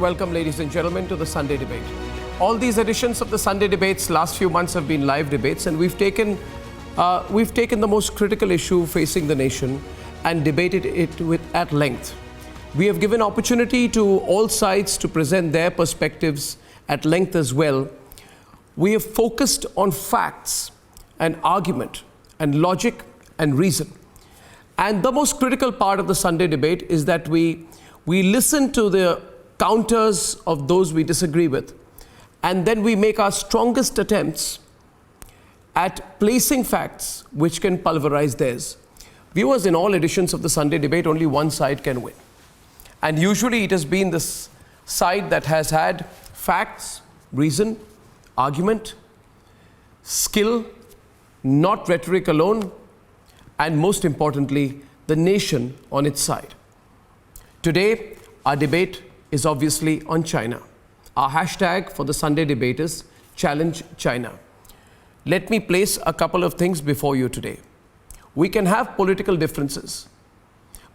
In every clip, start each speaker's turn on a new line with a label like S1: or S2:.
S1: welcome, ladies and gentlemen, to the Sunday Debate. All these editions of the Sunday Debates last few months have been live debates, and we've taken the most critical issue facing the nation and debated it at length. We have given opportunity to all sides to present their perspectives at length as well. We have focused on facts and argument and logic and reason. And the most critical part of the Sunday Debate is that we listen to the counters of those we disagree with, and then we make our strongest attempts at placing facts which can pulverize theirs. Viewers, in all editions of the Sunday Debate, only one side can win. And usually it has been this side that has had facts, reason, argument, skill, not rhetoric alone, and most importantly, the nation on its side. Today, our debate is obviously on China. Our hashtag for the Sunday Debate is Challenge China. Let me place a couple of things before you today. We can have political differences,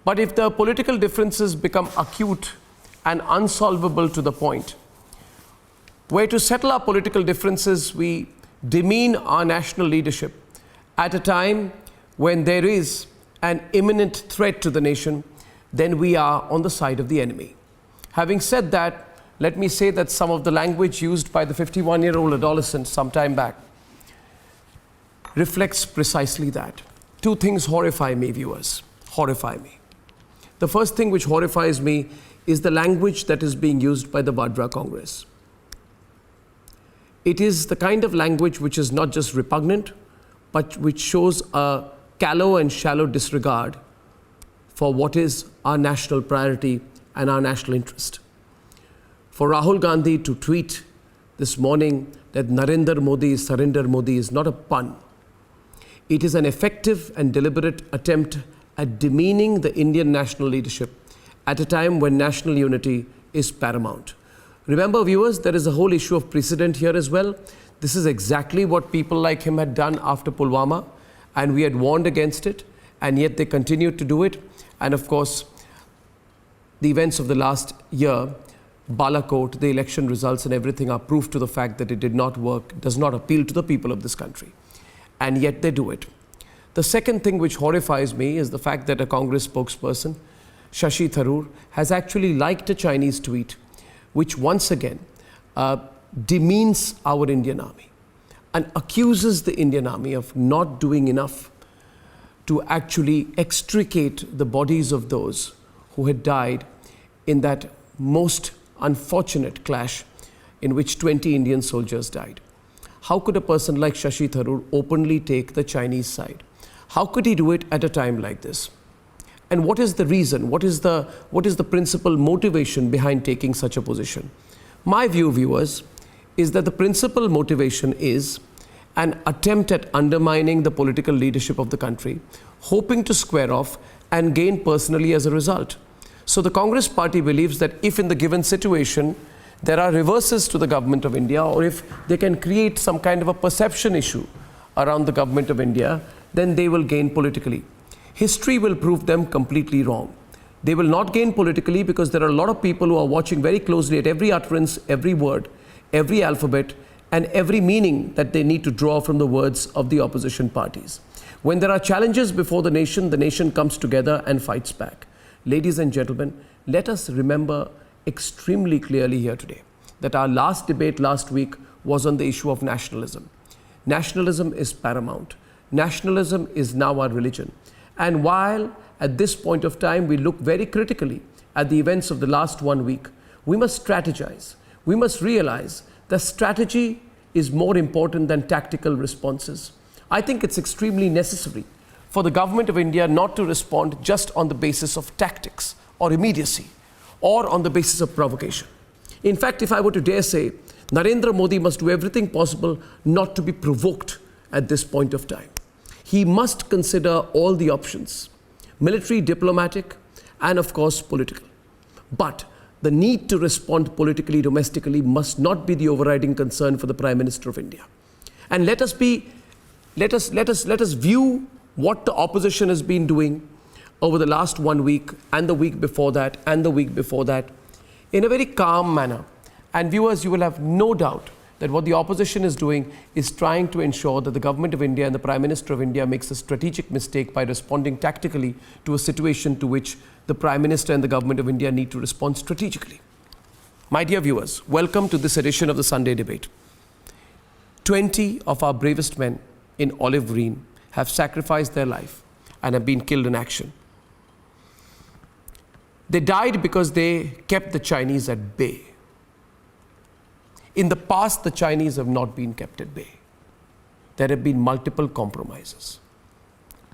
S1: but if the political differences become acute and unsolvable to the point where to settle our political differences, we demean our national leadership at a time when there is an imminent threat to the nation, then we are on the side of the enemy. Having said that, let me say that some of the language used by the 51-year-old adolescent some time back reflects precisely that. Two things horrify me, viewers, horrify me. The first thing which horrifies me is the language that is being used by the Vadra Congress. It is the kind of language which is not just repugnant, but which shows a callow and shallow disregard for what is our national priority and our national interest. For Rahul Gandhi to tweet this morning that Narendra Modi is Surrender Modi is not a pun. It is an effective and deliberate attempt at demeaning the Indian national leadership at a time when national unity is paramount. Remember, viewers, there is a whole issue of precedent here as well. This is exactly what people like him had done after Pulwama, and we had warned against it, and yet they continued to do it. And of course, the events of the last year, Balakot, the election results and everything are proof to the fact that it did not work, does not appeal to the people of this country. And yet they do it. The second thing which horrifies me is the fact that a Congress spokesperson, Shashi Tharoor, has actually liked a Chinese tweet which once again demeans our Indian army and accuses the Indian army of not doing enough to actually extricate the bodies of those who had died in that most unfortunate clash in which 20 Indian soldiers died. How could a person like Shashi Tharoor openly take the Chinese side? How could he do it at a time like this? And what is the reason? What is the principal motivation behind taking such a position? My view, viewers, is that the principal motivation is an attempt at undermining the political leadership of the country, hoping to square off and gain personally as a result. So the Congress party believes that if in the given situation there are reverses to the government of India, or if they can create some kind of a perception issue around the government of India, then they will gain politically. History will prove them completely wrong. They will not gain politically because there are a lot of people who are watching very closely at every utterance, every word, every alphabet, and every meaning that they need to draw from the words of the opposition parties. When there are challenges before the nation comes together and fights back. Ladies and gentlemen, let us remember extremely clearly here today that our last debate last week was on the issue of nationalism. Nationalism is paramount. Nationalism is now our religion. And while at this point of time we look very critically at the events of the last 1 week, we must strategize. We must realize that strategy is more important than tactical responses. I think it's extremely necessary for the government of India not to respond just on the basis of tactics or immediacy or on the basis of provocation. In fact, if I were to dare say, Narendra Modi must do everything possible not to be provoked at this point of time. He must consider all the options, military, diplomatic, and of course political. But the need to respond politically, domestically must not be the overriding concern for the Prime Minister of India. And let us view what the opposition has been doing over the last 1 week and the week before that and the week before that in a very calm manner. And viewers, you will have no doubt that what the opposition is doing is trying to ensure that the government of India and the Prime Minister of India makes a strategic mistake by responding tactically to a situation to which the Prime Minister and the government of India need to respond strategically. My dear viewers, welcome to this edition of the Sunday Debate. 20 of our bravest men in olive green have sacrificed their life and have been killed in action. They died because they kept the Chinese at bay. In the past, the Chinese have not been kept at bay. There have been multiple compromises.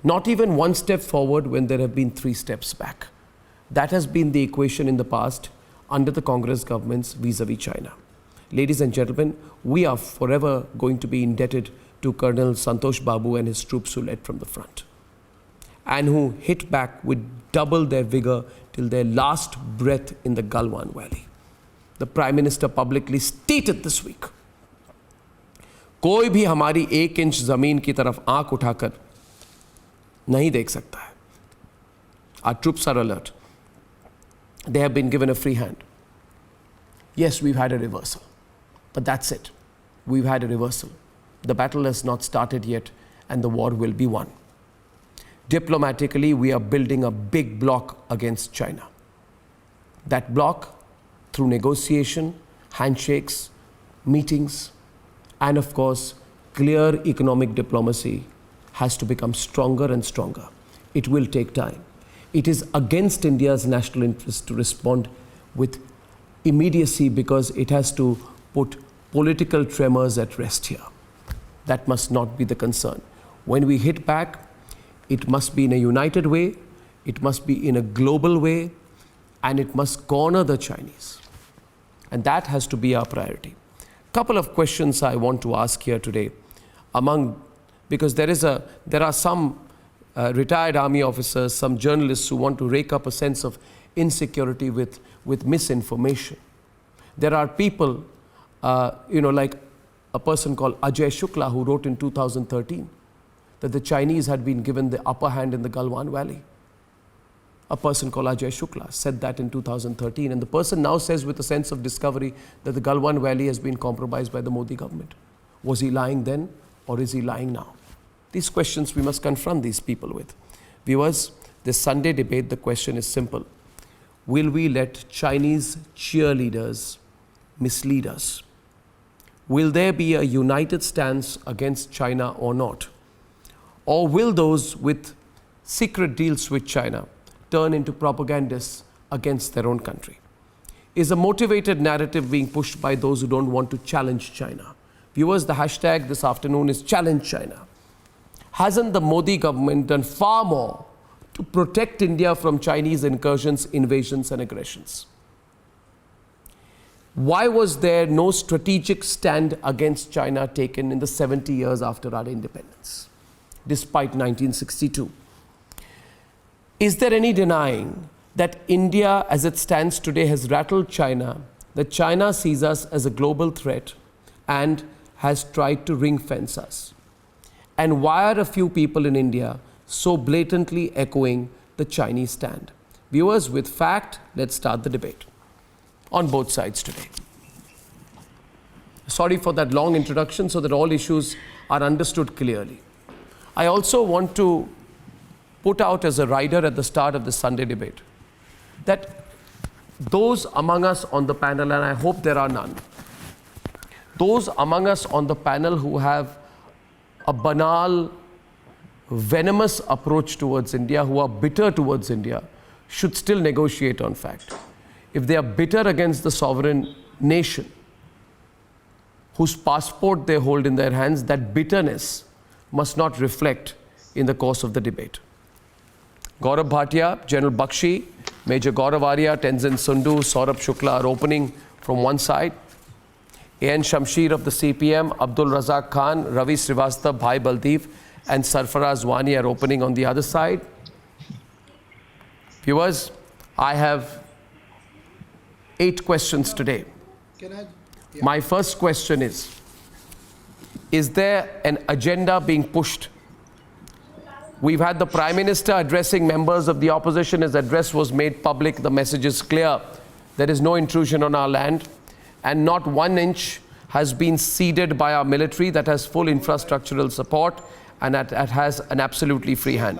S1: Not even one step forward when there have been 3 steps back. That has been the equation in the past under the Congress governments vis-a-vis China. Ladies and gentlemen, we are forever going to be indebted to Colonel Santosh Babu and his troops who led from the front and who hit back with double their vigor till their last breath in the Galwan Valley. The Prime Minister publicly stated this week, कोई भी हमारी 1 inch जमीन की तरफ आंख उठाकर नहीं देख सकता है. Our troops are alert. They have been given a free hand. Yes, we've had a reversal, but that's it. We've had a reversal. The battle has not started yet, and the war will be won. Diplomatically, we are building a big bloc against China. That bloc, through negotiation, handshakes, meetings, and of course, clear economic diplomacy, has to become stronger and stronger. It will take time. It is against India's national interest to respond with immediacy because it has to put political tremors at rest here. That must not be the concern. When we hit back, it must be in a united way, it must be in a global way, and it must corner the Chinese. And that has to be our priority. Couple of questions I want to ask here today, because there are some retired army officers, some journalists who want to rake up a sense of insecurity with misinformation. There are people, like a person called Ajay Shukla who wrote in 2013 that the Chinese had been given the upper hand in the Galwan Valley. A person called Ajay Shukla said that in 2013, and the person now says with a sense of discovery that the Galwan Valley has been compromised by the Modi government. Was he lying then, or is he lying now? These questions we must confront these people with. Viewers, this Sunday debate, the question is simple. Will we let Chinese cheerleaders mislead us? Will there be a united stance against China or not? Or will those with secret deals with China turn into propagandists against their own country? Is a motivated narrative being pushed by those who don't want to challenge China? Viewers, the hashtag this afternoon is Challenge China. Hasn't the Modi government done far more to protect India from Chinese incursions, invasions, and aggressions? Why was there no strategic stand against China taken in the 70 years after our independence, despite 1962? Is there any denying that India, as it stands today, has rattled China, that China sees us as a global threat and has tried to ring-fence us? And why are a few people in India so blatantly echoing the Chinese stand? Viewers, with fact, let's start the debate on both sides today. Sorry for that long introduction so that all issues are understood clearly. I also want to put out as a rider at the start of the Sunday debate that those among us on the panel, and I hope there are none, those among us on the panel who have a banal, venomous approach towards India, who are bitter towards India, should still negotiate on fact. If they are bitter against the sovereign nation whose passport they hold in their hands, that bitterness must not reflect in the course of the debate. Gaurav Bhatia, General Bakshi, Major Gaurav Arya, Tenzin Sundu, Saurabh Shukla are opening from one side. A.N. Shamsheer of the CPM, Abdul Razak Khan, Ravi Srivastava, Bhai Baldev, and Sarfaraz Wani are opening on the other side. Viewers, I have 8 questions today. My first question is there an agenda being pushed? We've had the Prime Minister addressing members of the opposition. His address was made public. The message is clear. There is no intrusion on our land, and not 1 inch has been ceded by our military that has full infrastructural support and that has an absolutely free hand.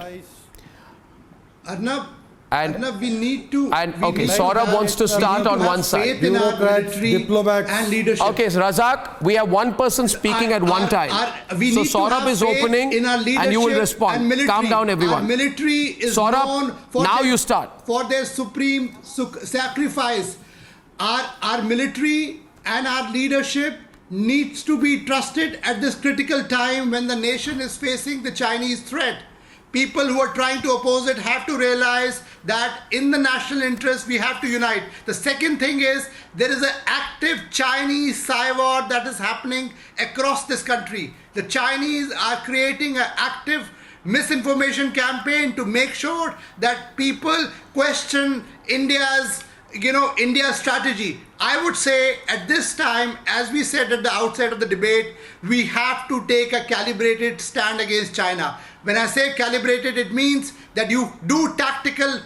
S2: Arnab,
S1: And-
S2: Arnab, we need to.
S1: and,
S2: we
S1: okay,
S2: need to
S1: Saurabh
S2: have-
S1: wants to
S2: we
S1: start
S2: need to
S1: on
S2: have
S1: one side.
S2: faith in our
S3: Bureaucrats,
S2: military
S3: diplomats.
S2: and leadership.
S1: Okay, so Razak, we have one person speaking at one time.
S2: We
S1: So
S2: need to
S1: Saurabh
S2: have
S1: is
S2: faith
S1: opening
S2: in our
S1: and you will
S2: leadership
S1: respond.
S2: and military.
S1: Calm down, everyone.
S2: Our military is
S1: Saurabh,
S2: known for
S1: now
S2: their,
S1: you start.
S2: for their supreme sacrifice. Our military and our leadership needs to be trusted at this critical time when the nation is facing the Chinese threat. People who are trying to oppose it have to realize that in the national interest we have to unite. The second thing is there is an active Chinese cyber that is happening across this country. The Chinese are creating an active misinformation campaign to make sure that people question India's strategy. I would say at this time, as we said at the outset of the debate, we have to take a calibrated stand against China. When I say calibrated, it means that you do tactical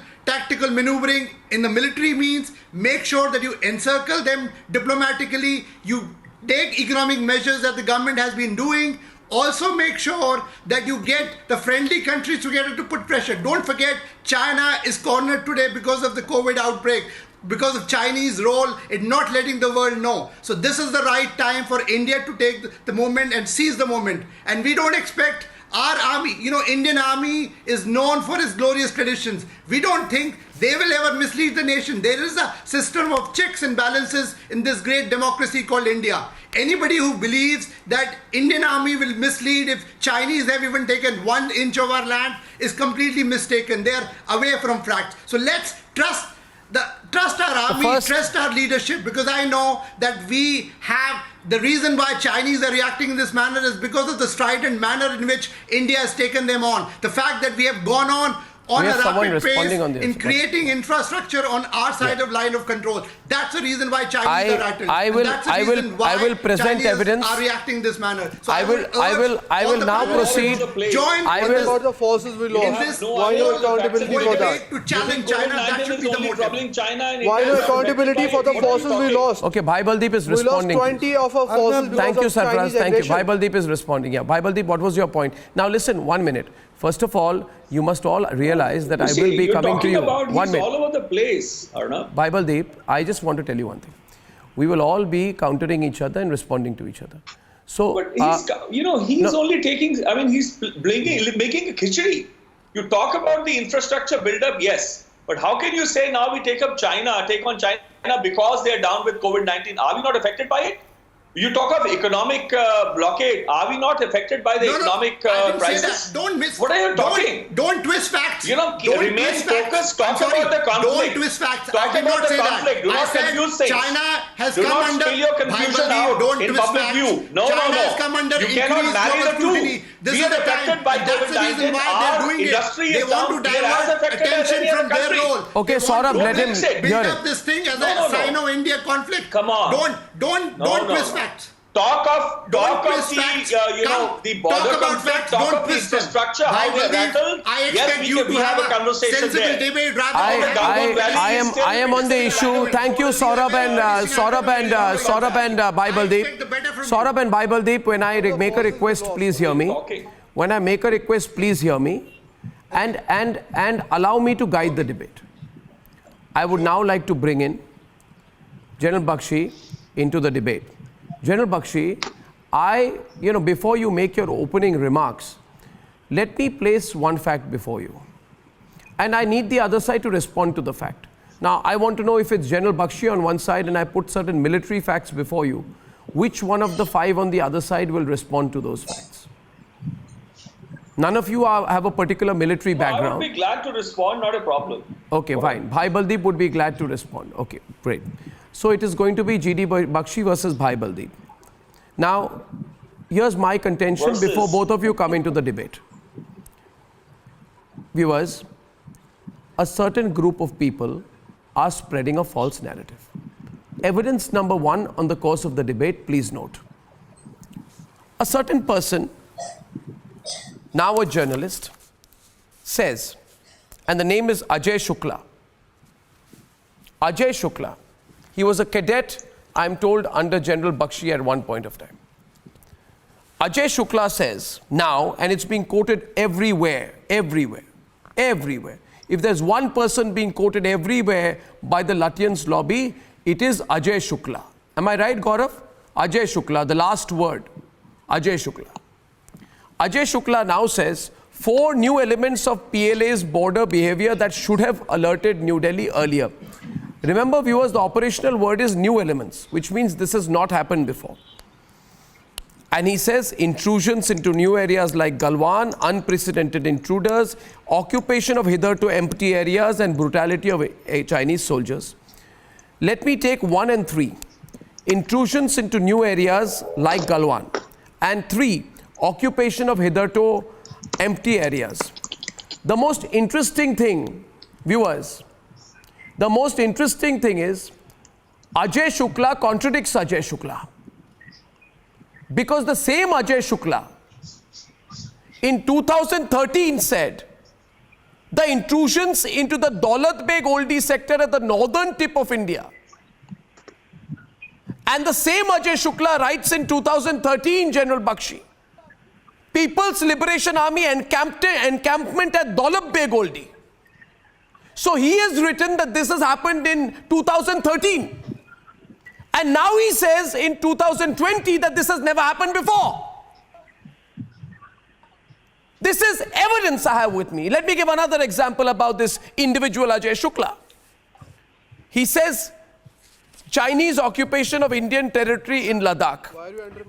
S2: maneuvering in the military means make sure that you encircle them diplomatically, you take economic measures that the government has been doing. Also make sure that you get the friendly countries together to put pressure. Don't forget, China is cornered today because of the COVID outbreak, because of Chinese role in not letting the world know. So this is the right time for India to take the moment and seize the moment. And we don't expect our army, Indian army is known for its glorious traditions. We don't think they will ever mislead the nation. There is a system of checks and balances in this great democracy called India. Anybody who believes that Indian army will mislead if Chinese have even taken 1 inch of our land is completely mistaken. They are away from facts. So let's trust our army, trust our leadership, because I know that we have the reason why Chinese are reacting in this manner is because of the strident manner in which India has taken them on. The fact that we have gone on a rapid pace in creating infrastructure on our side of line of control. That's the reason why Chinese are rattled.
S1: I will present
S2: Chinese
S1: evidence.
S2: Are reacting this manner. So
S1: I will now proceed.
S2: Join
S3: about the forces we lost. Why no accountability for that?
S2: To challenge China, that should be the motive.
S3: Why no accountability for the forces we lost?
S1: Okay, Bhai Baldeep is
S3: We lost
S1: responding.
S3: 20 of our forces because
S1: Thank you,
S3: of
S1: Sarfaraz.
S3: Chinese
S1: Thank you.
S3: aggression.
S1: Bhai Baldeep is responding. Yeah, Bhai Baldeep, what was your point? Now listen, 1 minute. First of all, you must all realize that I will be coming to you. 1 minute.
S4: All over the place, Arnab.
S1: Bhai Baldeep, I just want to tell you one thing. We will all be countering each other and responding to each other. So,
S4: But he's only taking, he's making a khichdi. You talk about the infrastructure build-up, yes. But how can you say now we take on China because they're down with COVID-19? Are we not affected by it? You talk of economic blockade. Are we not affected by the economic crisis? What are you talking?
S2: Don't twist facts.
S4: Remain focused. Talk about the conflict.
S2: Don't twist facts.
S4: Talk about the conflict. Do not confuse things.
S2: China has
S4: Do
S2: come
S4: not
S2: under.
S4: spill your confusion out in public view. No.
S2: China has come under
S4: You cannot marry the two.
S2: This
S4: We
S2: is
S4: are
S2: the
S4: affected
S2: time.
S4: by
S2: That's the
S4: COVID-19.
S2: reason why they're doing
S4: industry
S2: it. They
S4: is
S2: want to
S4: down. We are as
S2: divert
S4: affected as
S2: attention
S4: any other
S2: from their
S4: country.
S2: role.
S1: Okay,
S2: They want
S1: Saurabh,
S2: to
S1: let him
S2: build
S1: hear
S2: up
S1: it.
S2: this thing as
S4: No.
S2: a Sino-India conflict.
S4: Come on.
S2: Don't twist facts.
S4: Talk of
S2: twist
S4: the
S2: facts.
S4: the border
S2: Talk about
S4: conflict,
S2: facts,
S4: talk
S2: don't
S4: of the
S2: twist them.
S4: infrastructure,
S2: Bhai
S4: how we're
S2: Baldeep,
S4: rattled.
S2: I
S4: Yes,
S2: expect
S4: we
S2: you
S4: can
S2: to
S4: have a
S2: have a
S4: conversation
S2: sensible
S4: there.
S2: debate rather
S1: I
S2: than
S1: am Thank you, Saurabh and Bhai Baldeep. Saurabh and Bhai Baldeep, when I make a request, please hear me. When I make a request, please hear me, and allow me to guide the debate. I would now like to bring in General Bakshi into the debate. General Bakshi, before you make your opening remarks, let me place one fact before you. And I need the other side to respond to the fact. Now, I want to know if it's General Bakshi on one side and I put certain military facts before you, which one of the 5 on the other side will respond to those facts? None of you have a particular military background.
S4: I would be glad to respond, not a problem.
S1: Okay, fine. Bhai Baldeep would be glad to respond. Okay, great. So it is going to be GD Bakshi versus Bhai Baldeep. Now, here's my contention before both of you come into the debate. Viewers, a certain group of people are spreading a false narrative. Evidence number 1 on the course of the debate, please note. A certain person, now a journalist, says, and the name is Ajay Shukla. Ajay Shukla He was a cadet, I'm told, under General Bakshi at one point of time. Ajay Shukla says now, and it's being quoted everywhere. If there's one person being quoted everywhere by the Lutyens lobby, it is Ajay Shukla. Am I right, Gaurav? Ajay Shukla, the last word. Ajay Shukla. Ajay Shukla now says 4 new elements of PLA's border behavior that should have alerted New Delhi earlier. Remember, viewers, the operational word is new elements, which means this has not happened before. And he says intrusions into new areas like Galwan, unprecedented intruders, occupation of hitherto empty areas, and brutality of Chinese soldiers. Let me take 1 and 3. Intrusions into new areas like Galwan. And 3, occupation of hitherto empty areas. The most interesting thing, viewers, the most interesting thing is Ajay Shukla contradicts Ajay Shukla. Because the same Ajay Shukla in 2013 said the intrusions into the Daulat Beg Oldie sector at the northern tip of India. And the same Ajay Shukla writes in 2013, General Bakshi, People's Liberation Army encampment at Daulat Beg Oldie. So he has written that this has happened in 2013. And now he says in 2020 that this has never happened before. This is evidence I have with me. Let me give another example about this individual Ajay Shukla. He says Chinese occupation of Indian territory in Ladakh.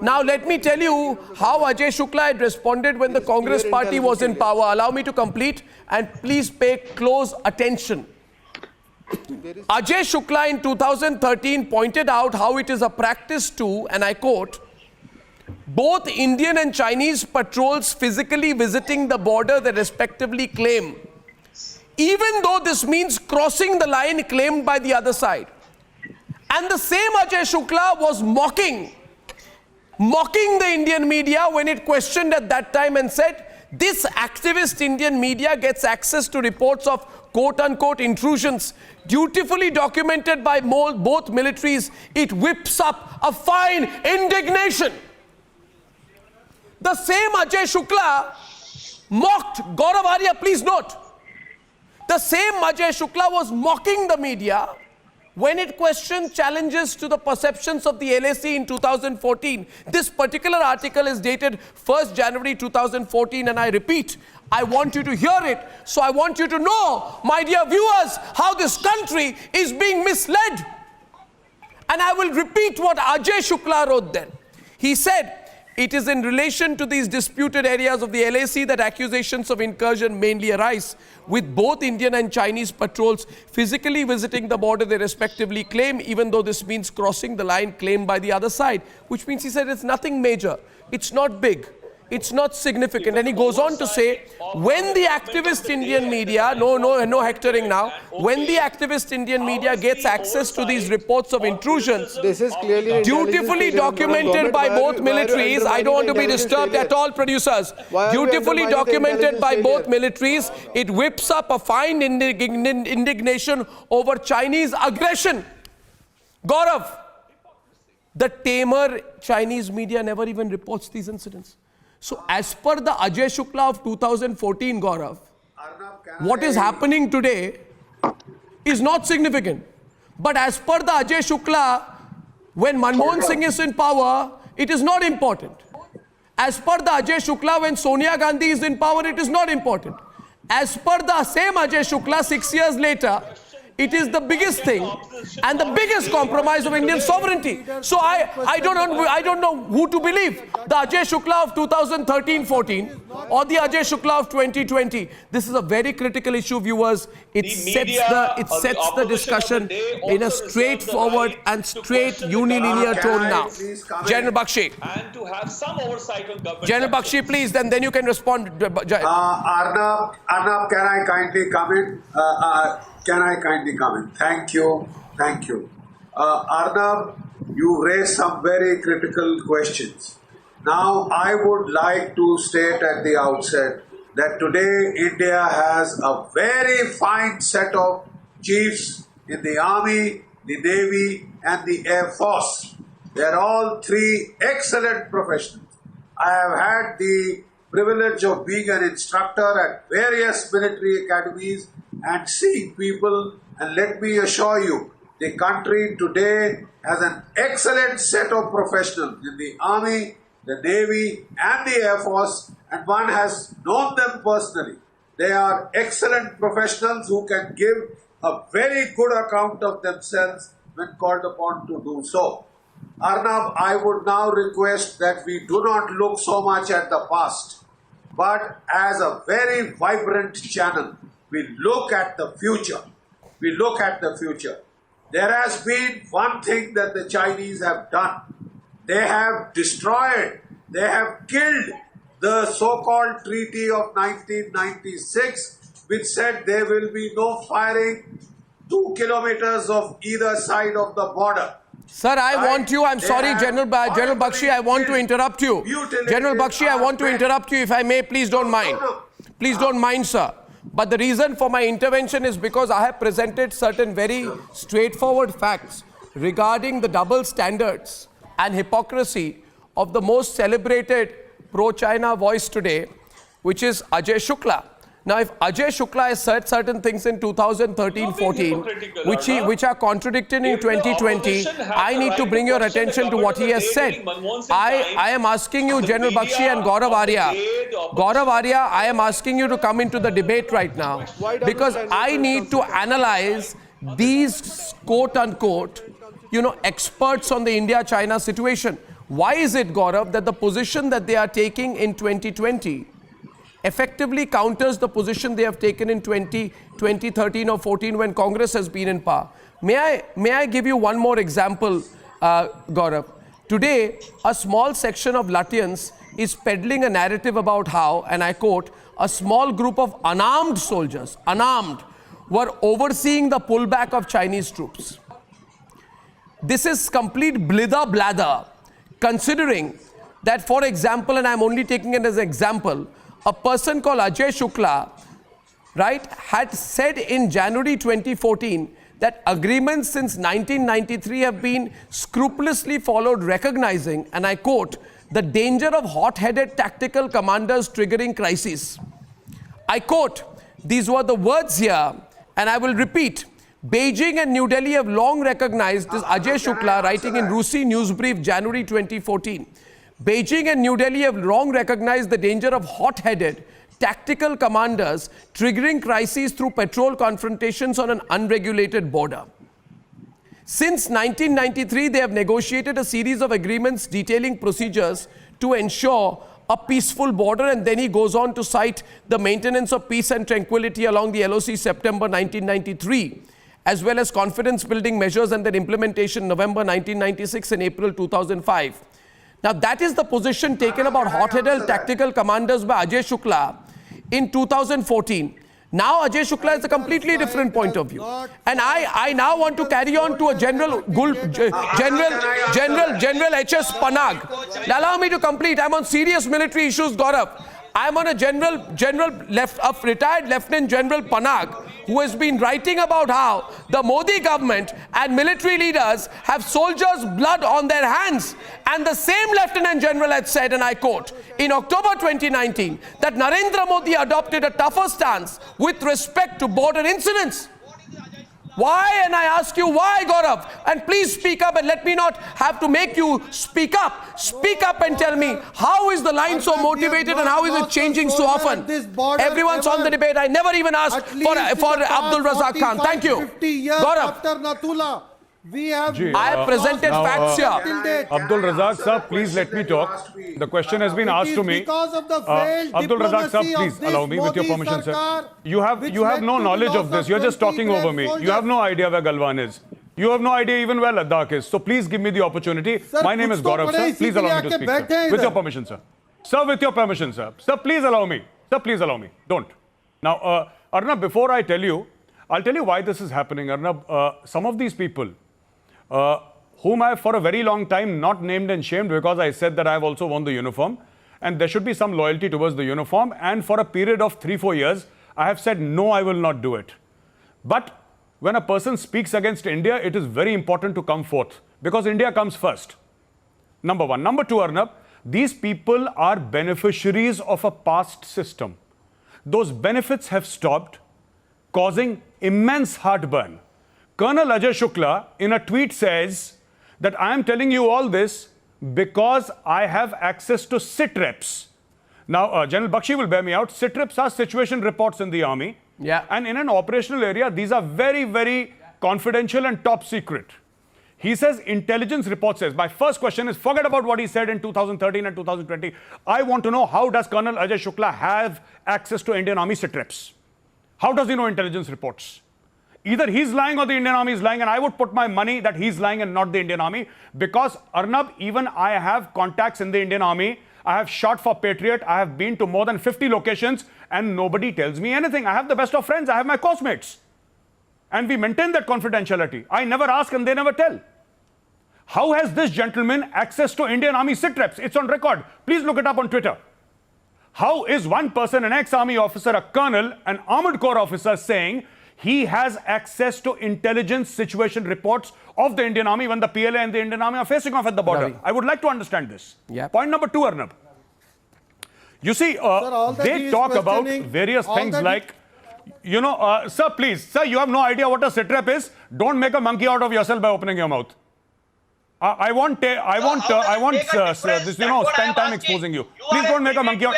S1: Now let me tell you how Ajay Shukla had responded when the Congress party was in power. Allow me to complete and please pay close attention. Ajay Shukla in 2013 pointed out how it is a practice to, and I quote, both Indian and Chinese patrols physically visiting the border they respectively claim, even though this means crossing the line claimed by the other side. And the same Ajay Shukla was mocking the Indian media when it questioned at that time and said, this activist Indian media gets access to reports of quote-unquote intrusions dutifully documented by both militaries. It whips up a fine indignation. The same Ajay Shukla mocked Gaurav Arya, please note. The same Ajay Shukla was mocking the media when it questioned challenges to the perceptions of the LAC in 2014. This particular article is dated 1st January 2014, and I repeat, I want you to hear it. So I want you to know, my dear viewers, how this country is being misled. And I will repeat what Ajay Shukla wrote then. He said, it is in relation to these disputed areas of the LAC that accusations of incursion mainly arise, with both Indian and Chinese patrols physically visiting the border they respectively claim, even though this means crossing the line claimed by the other side, which means he said it's nothing major, it's not big, it's not significant. And he goes on to say, when the activist Indian media, no hectoring now, when the activist Indian media gets access to these reports of intrusions,
S3: This is clearly
S1: dutifully documented by both militaries, I don't want to be disturbed at all, producers, dutifully documented by both militaries, it whips up a fine indignation over Chinese aggression. Gaurav, the tamer Chinese media never even reports these incidents. So as per the Ajay Shukla of 2014, Gaurav, what is happening today is not significant. But as per the Ajay Shukla, when Manmohan Singh is in power, it is not important. As per the Ajay Shukla, when Sonia Gandhi is in power, it is not important. As per the same Ajay Shukla, 6 years later, it is the biggest thing and the biggest compromise of Indian sovereignty. So I don't know who to believe. The Ajay Shukla of 2013-14 or the Ajay Shukla of 2020. This is a very critical issue, viewers. It sets the discussion in a straightforward and straight unilinear tone now. General Bakshi.
S4: And to have some oversight on government.
S1: General Bakshi, please, then you can respond.
S5: Arnab, can I kindly comment? Can I kindly comment? Thank you. Arnab, you raised some very critical questions. Now, I would like to state at the outset that today India has a very fine set of chiefs in the army, the navy, and the Air Force. They're all three excellent professionals. I have had the privilege of being an instructor at various military academies and seeing people, and let me assure you, the country today has an excellent set of professionals in the Army, the Navy and the Air Force, and one has known them personally. They are excellent professionals who can give a very good account of themselves when called upon to do so. Arnab, I would now request that we do not look so much at the past, but as a very vibrant channel, we look at the future. We look at the future. There has been one thing that the Chinese have done. They have destroyed, they have killed the so-called Treaty of 1996, which said there will be no firing 2 kilometers of either side of the border.
S1: Sir, I want you, I'm sorry, General Bakshi, I want to interrupt you. General Bakshi, I want to interrupt you, if I may, please don't mind. Please don't mind, sir. But the reason for my intervention is because I have presented certain very straightforward facts regarding the double standards and hypocrisy of the most celebrated pro-China voice today, which is Ajay Shukla. Now, if Ajay Shukla has said certain things in 2013-14, which are contradicted in 2020, I need to bring your attention to what he has said. I am asking you, General Bakshi and Gaurav Arya, I am asking you to come into the debate right now, because I need to analyze these quote-unquote, experts on the India-China situation. Why is it, Gaurav, that the position that they are taking in 2020 effectively counters the position they have taken in 2013 or 14 when Congress has been in power? May I give you one more example, Gaurav? Today, a small section of Lutyens is peddling a narrative about how, and I quote, a small group of unarmed soldiers, were overseeing the pullback of Chinese troops. This is complete blither blather, considering that, for example, and I'm only taking it as an example, a person called Ajay Shukla, right, had said in January 2014 that agreements since 1993 have been scrupulously followed, recognizing, and I quote, the danger of hot-headed tactical commanders triggering crises. I quote, these were the words here, and I will repeat. Beijing and New Delhi have long recognized this. Ajay Shukla writing in Rusi Newsbrief, January 2014. Beijing and New Delhi have long recognized the danger of hot-headed tactical commanders triggering crises through patrol confrontations on an unregulated border. Since 1993, they have negotiated a series of agreements detailing procedures to ensure a peaceful border, and then he goes on to cite the maintenance of peace and tranquility along the LOC September 1993, as well as confidence-building measures and their implementation November 1996 and April 2005. Now, that is the position taken about hot-headed tactical commanders by Ajay Shukla in 2014. Now, Ajay Shukla has a completely different point of view. And I now want to carry on to a General H.S. Panag. Allow me to complete. I'm on serious military issues, Gaurav. I'm on a retired Lieutenant General Panag, who has been writing about how the Modi government and military leaders have soldiers' blood on their hands. And the same Lieutenant General had said, and I quote, in October 2019, that Narendra Modi adopted a tougher stance with respect to border incidents. Why? And I ask you, why, Gaurav? And please speak up and let me not have to make you speak up. Speak up and tell me, how is the line so motivated and how is it changing so often? Everyone's on the debate. I never even asked for Abdul Razak Khan. Thank you. Gaurav. I have presented facts here.
S6: Abdul Razak sir, please let me talk. The question has been asked to me. Abdul Razak sir, please allow me, with your permission, sir. You have no knowledge of this. You're just talking over me. You have no idea where Galwan is. You have no idea even where Ladakh is. So please give me the opportunity. My name is Gaurav, sir. Please allow me to speak, sir. With your permission, sir. Sir, with your permission, sir. Sir, please allow me. Sir, please allow me. Don't. Now, Arnab, before I tell you, I'll tell you why this is happening. Arnab, some of these people, whom I have for a very long time not named and shamed, because I said that I have also worn the uniform, and there should be some loyalty towards the uniform, and for a period of 3-4 years I have said no, I will not do it. But when a person speaks against India, it is very important to come forth because India comes first. Number one. Number two, Arnab, these people are beneficiaries of a past system. Those benefits have stopped, causing immense heartburn. Colonel Ajay Shukla in a tweet says that I am telling you all this because I have access to SITREPs. Now, General Bakshi will bear me out. SITREPs are situation reports in the army.
S1: Yeah.
S6: And in an operational area, these are very, very confidential and top secret. He says intelligence report says, my first question is, forget about what he said in 2013 and 2020. I want to know, how does Colonel Ajay Shukla have access to Indian Army SITREPs? How does he know intelligence reports? Either he's lying or the Indian Army is lying, and I would put my money that he's lying and not the Indian Army, because Arnab, even I have contacts in the Indian Army. I have shot for Patriot. I have been to more than 50 locations and nobody tells me anything. I have the best of friends. I have my course-mates. And we maintain that confidentiality. I never ask and they never tell. How has this gentleman access to Indian Army SITREPs? It's on record. Please look it up on Twitter. How is one person, an ex-army officer, a colonel, an armored corps officer, saying he has access to intelligence situation reports of the Indian Army when the PLA and the Indian Army are facing off at the border?
S1: Ravi.
S6: I would like to understand this.
S1: Yeah.
S6: Point number two, Arnab. You see, they talk about various things like, you know, sir, please, sir, you have no idea what a SITREP is. Don't make a monkey out of yourself by opening your mouth. I want, this, you know, spend time exposing you. Please don't make a monkey out.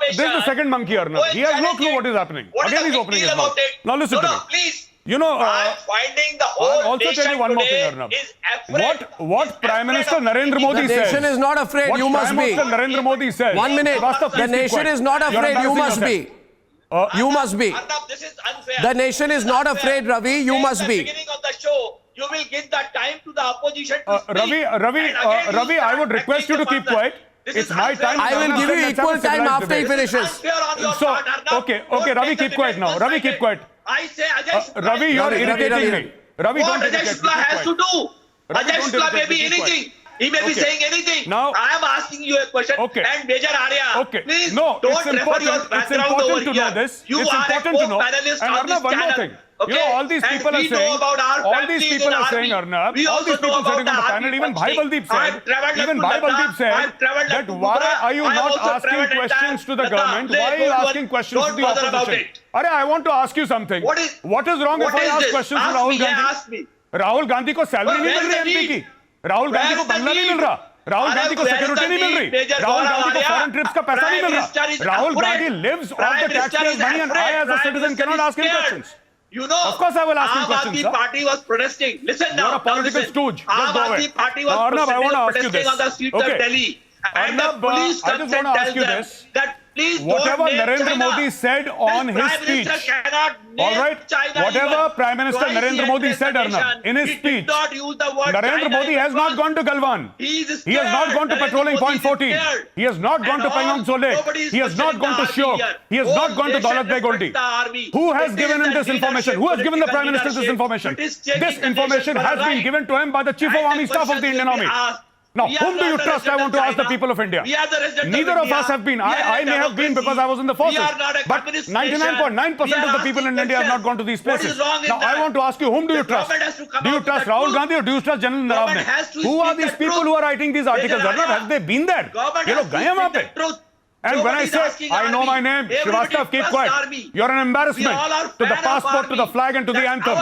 S6: This is the second monkey, Arnab. He has no clue what is happening. Again, he's opening his mouth. Now listen to me.
S7: Please.
S6: You know,
S7: I'm finding the whole
S6: I'll also tell you one more thing, Arnab. What Prime Minister Narendra Modi says.
S1: The nation is not afraid, you must be.
S6: What Prime Minister Narendra Modi says.
S1: 1 minute. The nation is not afraid, you must be. You must be.
S7: Arnab, this is unfair.
S1: The nation is not afraid, Ravi, you must be.
S7: At the beginning of the show, you will give the time to the opposition to speak.
S6: Ravi, I would request you to keep quiet. It's my time.
S1: I will give you equal time after he finishes.
S6: So, okay, Ravi, keep quiet now. Ravi, keep quiet.
S7: I say Ajay
S6: Ravi, you're irritating me. Ravi,
S7: what
S6: don't
S7: Ajay Shukla has to do. Ajay Shukla may be anything. He may be saying anything.
S6: Now,
S7: I am asking you a question.
S6: Okay.
S7: And Major Arya,
S6: Okay.
S7: please
S6: No,
S7: don't
S6: it's
S7: refer
S6: important.
S7: your
S6: It's
S7: background
S6: important
S7: over
S6: to
S7: here.
S6: know this.
S7: You
S6: It's
S7: are
S6: important
S7: a
S6: to know.
S7: co-panelist
S6: And
S7: on this
S6: Arnab, one more
S7: channel.
S6: thing.
S7: Okay?
S6: You know, all these people are saying, all these people are saying, Arnab, all these people sitting on the panel, even Bhai Baldeep said, that why are you not asking questions to the government? Why are you asking questions to the opposition? Arey, I want to ask you something. What is wrong if I ask questions to Rahul Gandhi? Rahul Gandhi को salary नहीं मिल रही MP की, राहुल गांधी को बंगला नहीं मिल रहा, राहुल गांधी को security नहीं मिल रही, राहुल गांधी को फॉरेन ट्रिप्स का पैसा नहीं मिल रहा, Rahul Gandhi lives off the taxpayers' money and I as a citizen cannot ask him questions.
S7: You know,
S6: of course I will ask him questions,
S7: sir. Party was protesting. Listen now.
S6: You're a political stooge. Just go away.
S7: Party was
S6: Arnab, I want to ask you
S7: protesting
S6: this.
S7: on the streets of Delhi. And
S6: Arnab,
S7: the police
S6: I just want to ask you this.
S7: That please
S6: whatever
S7: don't name
S6: Narendra
S7: China.
S6: Modi said on his speech, all right, whatever Prime Minister Narendra Modi said, Arnab, in his speech, Narendra Modi has not gone to Galwan. He has not gone to patrolling point 14. He has not gone to Pangong Sole. He has not gone to Shiok. He has not gone to Daulat Beg Oldi. Who has given him this information? Who has given the Prime Minister this information? This information has been given to him by the Chief of Army Staff of the Indian Army. Now, whom do you trust? I want to ask the people of India. Neither of us have been. I may have been because I was in the forces. But 99.9% of the people in India have not gone to these places. Now, I want to ask you, whom do you trust? Do you trust Rahul Gandhi or do you trust General Naravne? Who are these people who are writing these articles? Have they been there? You know, gaye wahan pe. And when I say, I know my name, Srivastava, keep quiet. You're an embarrassment to the passport, to the flag and to the anthem.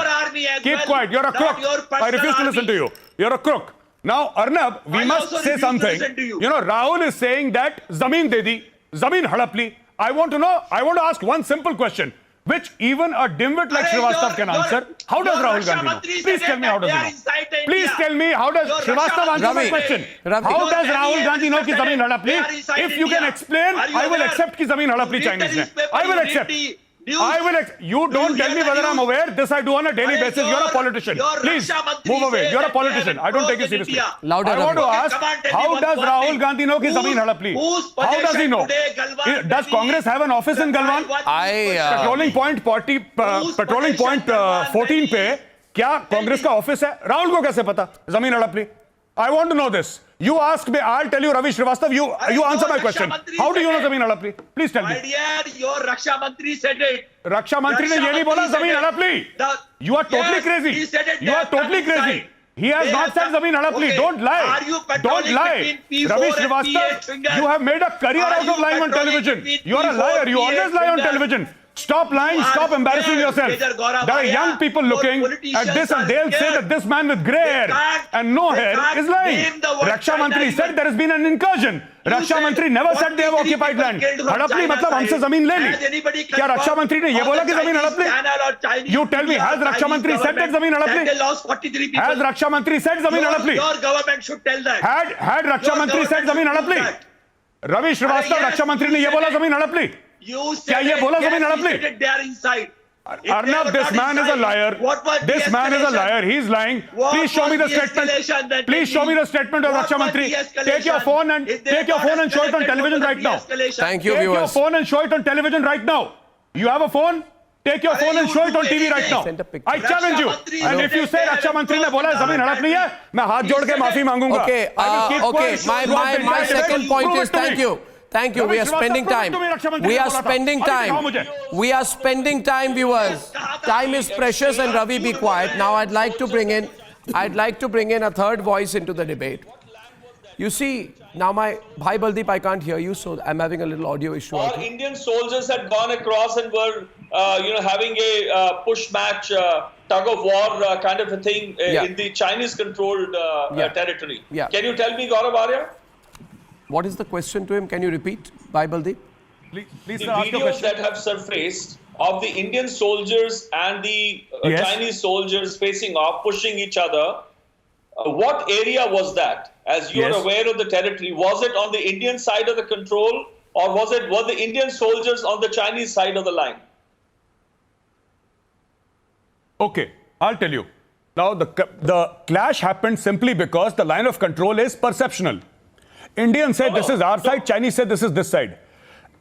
S6: Keep quiet. You're a crook. I refuse to listen to you. You're a crook. Now, Arnab, we must say something. You know, Rahul is saying that Zameen de di, Zameen hadap li. I want to ask one simple question, which even a dimwit like Srivastava can answer. How does Rahul Gandhi know? Please tell me how does he know. Please tell me how does Srivastava answer my question. How does Rahul Gandhi know ki Zameen hadap li? If you can explain, I will accept ki Zameen hadap li Chinese ne. I will accept. You don't tell me whether I'm aware. This I do on a daily basis. You're a politician. Please move away. You're a politician. I don't take you seriously.
S1: Louder,
S6: I want to ask, how does Rahul Gandhi know ki Zameen hadap li? How does he know? Does Congress have an office in Galwan? Patrolling point 14 पे क्या कांग्रेस का office है? राहुल को कैसे पता जमीन हड़प ली? I want to know this. You ask me, I'll tell you, Ravi Srivastava, you answer my question. How do you know Zameen Hadapli? Please tell
S7: My
S6: me.
S7: dear, your Raksha Mantri said it.
S6: Raksha Mantri ne ye nahi bola Zameen Hadapli. You are totally
S7: Yes,
S6: crazy.
S7: he said it.
S6: You are totally crazy. He has not said Zameen Hadapli.
S7: Okay.
S6: Don't lie.
S7: Are you
S6: Don't
S7: patrolling
S6: lie.
S7: between P4
S6: Ravi
S7: and
S6: Srivastava,
S7: P8 fingers?
S6: you have made a career
S7: Are
S6: out of
S7: you
S6: lying on
S7: patrolling
S6: television.
S7: between
S6: You are a
S7: P4,
S6: liar. You always lie on
S7: fingers?
S6: television. Stop lying.
S7: You
S6: Stop
S7: are
S6: embarrassing
S7: scared,
S6: yourself.
S7: Major Gaurav
S6: There are
S7: Arya.
S6: young people
S7: Your
S6: looking
S7: politicians
S6: at this and
S7: are
S6: they'll say
S7: scared.
S6: that this man with grey hair
S7: can't-
S6: and no
S7: they
S6: hair
S7: can't
S6: is lying.
S7: name the word
S6: Raksha
S7: China
S6: Mantri
S7: even.
S6: said there has been an incursion. Raksha
S7: said
S6: Mantri never said they have
S7: 43
S6: occupied
S7: people
S6: land.
S7: killed from
S6: Hadapli
S7: China
S6: मतलब हमसे
S7: side.
S6: जमीन ले
S7: Has
S6: Lee.
S7: anybody
S6: क्या रक्षा
S7: confirmed
S6: मंत्री ने ये
S7: on
S6: बोला
S7: the
S6: कि जमीन
S7: Chinese
S6: हड़प ली?
S7: channel or Chinese
S6: You tell me,
S7: media or
S6: has Raksha
S7: Chinese
S6: Mantri said that
S7: government
S6: जमीन हड़प
S7: that
S6: Lee?
S7: they lost 43 people?
S6: Has Raksha Mantri said जमीन हड़प ली?
S7: Your government should tell that.
S6: Had Raksha
S7: Your
S6: Mantri said
S7: government
S6: जमीन
S7: should
S6: हड़प
S7: do
S6: Lee?
S7: that.
S6: Ravi Srivastava
S7: yes,
S6: रक्षा मंत्री ने ये
S7: you
S6: बोला
S7: said
S6: जमीन हड़प ली?
S7: You
S6: क्या
S7: said
S6: ये
S7: it,
S6: बोला
S7: yes,
S6: जमीन
S7: you
S6: हड़प ली?
S7: said it, they are inside. If they
S6: Arnab,
S7: were
S6: this
S7: not
S6: man is a
S7: inside,
S6: liar.
S7: what was
S6: This man is a
S7: de-escalation?
S6: liar. He's lying.
S7: What
S6: Please show me the
S7: was de-escalation
S6: statement.
S7: that
S6: Please
S7: they
S6: show me
S7: did?
S6: the statement of
S7: What
S6: Raksha
S7: was
S6: Mantri.
S7: de-escalation?
S6: Take your phone and
S7: If they
S6: take your
S7: had
S6: phone and show it on
S7: escalated,
S6: television
S7: what
S6: right
S7: was
S6: now.
S7: de-escalation?
S1: Thank you,
S6: Take your
S1: viewers.
S6: phone and show it on television right now. You have a phone? Take your phone and
S7: you
S6: show it
S7: do
S6: on TV right
S7: anything.
S6: now.
S1: Send a picture.
S6: I challenge you.
S7: Raksha Mantri
S6: And
S7: said
S6: if you
S7: it
S6: say
S7: there
S6: Raksha
S7: and
S6: Mantri ने
S7: closed
S6: बोला
S7: the
S6: जमीन हड़प ली है, मैं हाथ जोड़ के माफी मांगूंगा.
S1: Okay,
S6: I will keep
S1: okay.
S6: quiet
S1: My
S6: throughout the entire
S1: second
S6: debate.
S1: point
S6: Prove
S1: is
S6: it to me.
S1: thank you. Thank you. We
S6: Ravi
S1: are
S6: Srivastava,
S1: spending
S6: prove it
S1: time.
S6: to me, Raksha Mantri
S1: We
S6: ने
S1: are
S6: बोला था.
S1: spending
S6: अभी दिखाओ
S1: time.
S6: मुझे.
S1: We are spending time, viewers. Time is precious, and Ravi, be quiet. Now, I'd like to bring in a third voice into the debate. You see, now my Bhai Baldeep, I can't hear you, so I'm having a little audio issue. I
S4: All
S1: think.
S4: Indian soldiers had gone across and were, having a push match, tug of war kind of a thing
S1: Yeah.
S4: in the Chinese-controlled
S1: Yeah.
S4: territory.
S1: Yeah.
S4: Can you tell me, Gaurav Arya?
S1: What is the question to him? Can you repeat, Bhai Baldeep?
S6: Please,
S4: The
S6: sir, ask your
S4: videos
S6: question.
S4: that have surfaced of the Indian soldiers and the
S6: Yes.
S4: Chinese soldiers facing off, pushing each other. What area was that? As you're
S6: Yes.
S4: aware of the territory, was it on the Indian side of the control, or were the Indian soldiers on the Chinese side of the line?
S6: Okay, I'll tell you. Now, the clash happened simply because the line of control is perceptional. Indians said this is our side, Chinese said this is this side.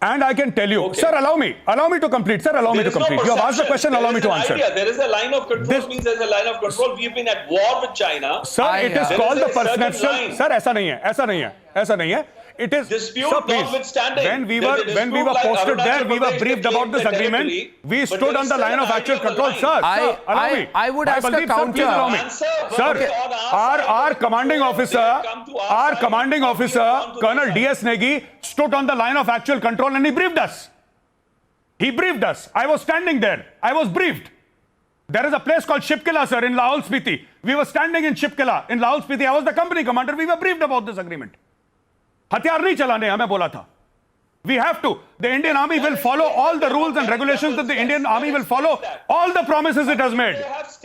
S6: And I can tell you,
S4: Okay.
S6: sir, allow me to complete. Sir, allow me
S4: There
S6: to
S4: is no
S6: complete. You have asked the
S4: perception.
S6: question, allow
S4: There
S6: me
S4: is
S6: to
S4: an
S6: answer.
S4: idea. There is a line of control,
S6: This-
S4: means there's a line of control. We've been at war with China.
S6: Sir, it is
S1: There
S6: called
S4: is
S6: the
S4: a certain
S6: perception.
S4: line.
S6: Sir, ऐसा नहीं है. It is
S4: Dispute
S6: sir, please.
S4: notwithstanding,
S6: When we
S4: there's
S6: were
S4: a
S6: when we
S4: dispute
S6: were
S4: like
S6: posted there,
S4: Arunachal
S6: we were
S4: Pradesh,
S6: briefed
S4: they
S6: about
S4: claim
S6: this
S4: the
S6: agreement.
S4: territory,
S6: We
S4: but
S6: stood
S4: there
S6: on
S4: is
S6: the
S4: still
S6: line
S4: an
S6: of actual
S4: idea of a
S6: control,
S4: line.
S6: sir. Sir, allow me.
S1: I would
S6: Bhai
S1: ask a
S6: Baldeep, sir, please
S1: counter.
S6: allow me.
S4: Answer,
S6: Sir,
S4: but on our side
S6: our
S4: of the
S6: commanding
S4: control,
S6: officer,
S4: they have come to our
S6: our
S4: side,
S6: commanding
S4: and we have
S6: officer,
S4: gone to
S6: Colonel
S4: their
S6: D.S. Negi, stood on the line of actual control and he briefed us. He briefed us. I was standing there. I was briefed. There is a place called Shipkila, sir, in Lahaul Spiti. We were standing in Shipkila, in Lahaul Spiti. I was the company commander. We were briefed about this agreement. हथियार नहीं चलाने हमें बोला था. We have to. The Indian Army will follow all the rules and regulations that the Indian Army will follow. All the promises it has made.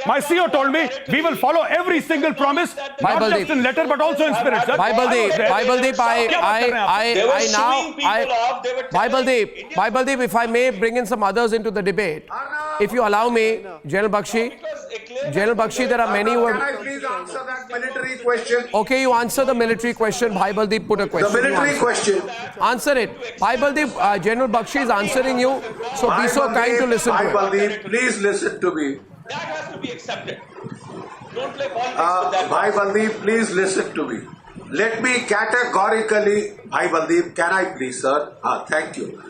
S6: My CEO told me we will follow every single promise,
S1: Bhai
S6: not
S1: Baldeep.
S6: just in letter but also in spirit. Sir.
S1: Bhai Baldeep,
S6: I was there.
S4: They were shooing people off. They were
S1: Bhai
S4: telling
S1: Baldeep,
S4: Indian-
S1: Bhai Baldeep, if I may bring in some others into the debate, if you allow me, General Bakshi,
S4: Because a claim-
S1: General Bakshi, there are many who
S5: Can I
S1: have...
S5: please answer that military question?
S1: Okay, you answer the military question. Bhai Baldeep put a
S5: The
S1: question. You
S5: military
S1: answer.
S5: question.
S1: Answer it. Bhai Baldeep, General Bakshi is answering you, so be so kind to listen
S5: Bhai
S1: to it.
S5: Baldeep, please listen to me.
S4: That has to be accepted. Don't play politics with that.
S5: Bhai Baldeep, please listen to me. Let me categorically, Bhai Baldeep, can I please, sir? Thank you.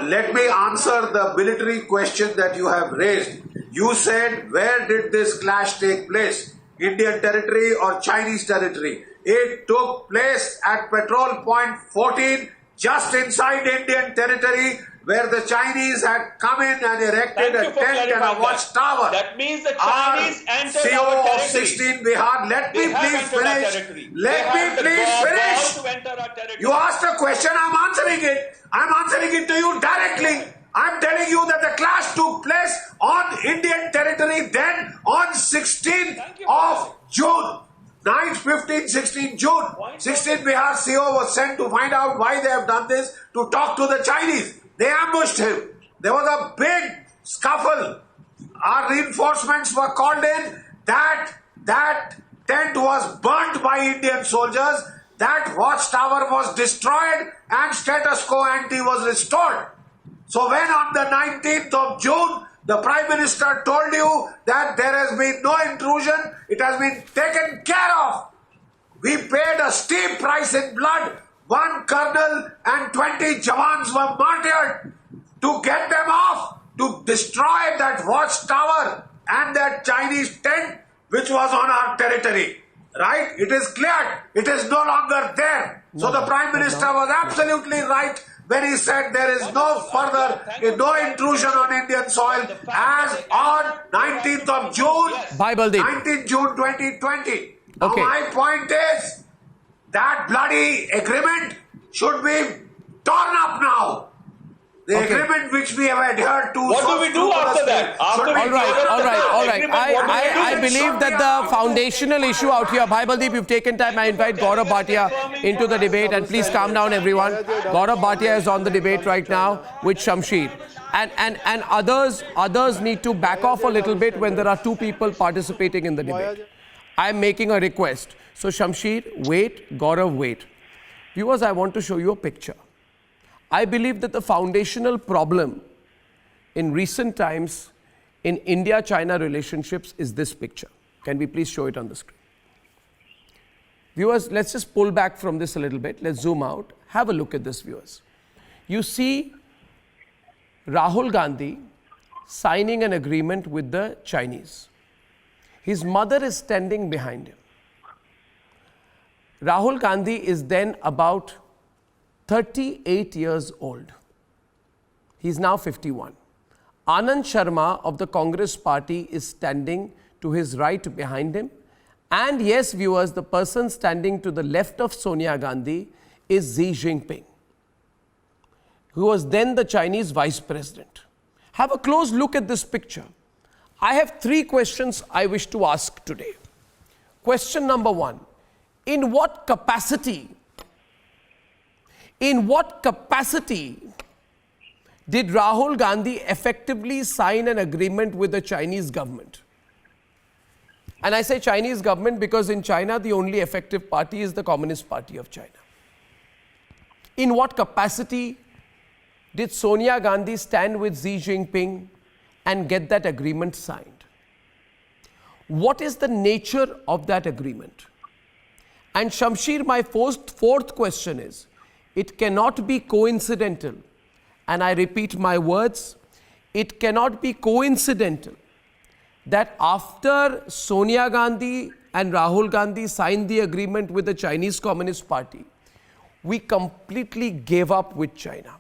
S5: Let me answer the military question that you have raised. You said, where did this clash take place? Indian territory or Chinese territory? It took place at Patrol Point 14, just inside Indian territory, where the Chinese had come in and erected
S4: Thank you
S5: a
S4: for
S5: tent and a
S4: clarifying
S5: watchtower.
S4: That means the Chinese entered
S5: CO
S4: our
S5: of
S4: territory.
S5: 16 Bihar, let
S4: They
S5: me
S4: have
S5: please
S4: entered our
S5: finish.
S4: territory.
S5: Let
S4: They
S5: me
S4: have the
S5: please
S4: gall
S5: finish.
S4: to enter our territory.
S5: You asked a question, I'm answering it. I'm answering it to you directly. I'm telling you that the clash took place on Indian territory then on 16th of June. 9th, 15th, 16th June. 16th Bihar CO was sent to find out why they have done this, to talk to the Chinese. They ambushed him. There was a big scuffle. Our reinforcements were called in. That tent was burnt by Indian soldiers. That watchtower was destroyed and status quo ante was restored. So when on the 19th of June, the Prime Minister told you that there has been no intrusion, it has been taken care of. We paid a steep price in blood. 1 colonel and 20 jawans were martyred to get them off, to destroy that watchtower and that Chinese tent which was on our territory. Right? It is clear. It is no longer there. So the Prime Minister was absolutely right when he said there is no further, no intrusion on Indian soil as on 19th of June,
S1: Baibaldeep.
S5: 19th June 2020. Now
S1: Okay.
S5: my point is that bloody agreement should be torn up now. The
S1: Okay.
S5: agreement which we have adhered to.
S4: What
S5: so
S4: do we do after that? After we
S1: All right.
S4: agreement, what do we do?
S1: I believe that the foundational issue out here, Baibaldeep, you've taken time. I invite Gaurav Bhatia into the debate, and please calm down, everyone. Gaurav Bhatia is on the debate right now with Shamsheer. And others need to back off a little bit when there are two people participating in the debate. I'm making a request. So Shamsheer, wait. Gaurav, wait. Viewers, I want to show you a picture. I believe that the foundational problem in recent times in India-China relationships is this picture. Can we please show it on the screen? Viewers, let's just pull back from this a little bit. Let's zoom out. Have a look at this, viewers. You see Rahul Gandhi signing an agreement with the Chinese. His mother is standing behind him. Rahul Gandhi is then about 38 years old. He's now 51. Anand Sharma of the Congress party is standing to his right behind him. And yes, viewers, the person standing to the left of Sonia Gandhi is Xi Jinping, who was then the Chinese vice president. Have a close look at this picture. I have 3 questions I wish to ask today. Question number 1, in what capacity did Rahul Gandhi effectively sign an agreement with the Chinese government? And I say Chinese government because in China, the only effective party is the Communist Party of China. In what capacity did Sonia Gandhi stand with Xi Jinping and get that agreement signed? What is the nature of that agreement? And Shamsheer, my fourth question is, it cannot be coincidental, and I repeat my words, it cannot be coincidental that after Sonia Gandhi and Rahul Gandhi signed the agreement with the Chinese Communist Party, we completely gave up with China.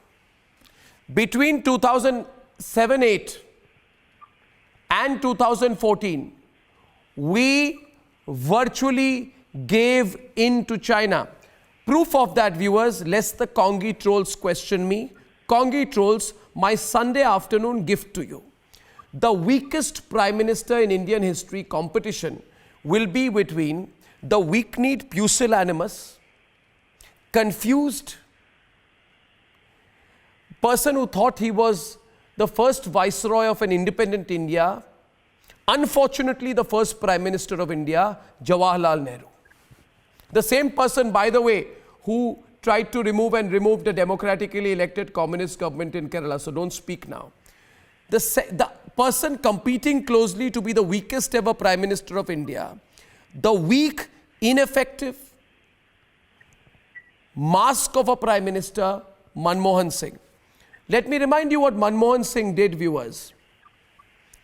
S1: Between 2007-8 and 2014, we virtually gave in to China. Proof of that, viewers, lest the Congi trolls question me. Congi trolls, my Sunday afternoon gift to you. The weakest Prime Minister in Indian history competition will be between the weak-kneed pusillanimous, confused person who thought he was the first viceroy of an independent India, unfortunately the first Prime Minister of India, Jawaharlal Nehru. The same person, by the way, who tried to remove the democratically elected communist government in Kerala, so don't speak now. The person competing closely to be the weakest ever Prime Minister of India, the weak, ineffective mask of a Prime Minister, Manmohan Singh. Let me remind you what Manmohan Singh did, viewers,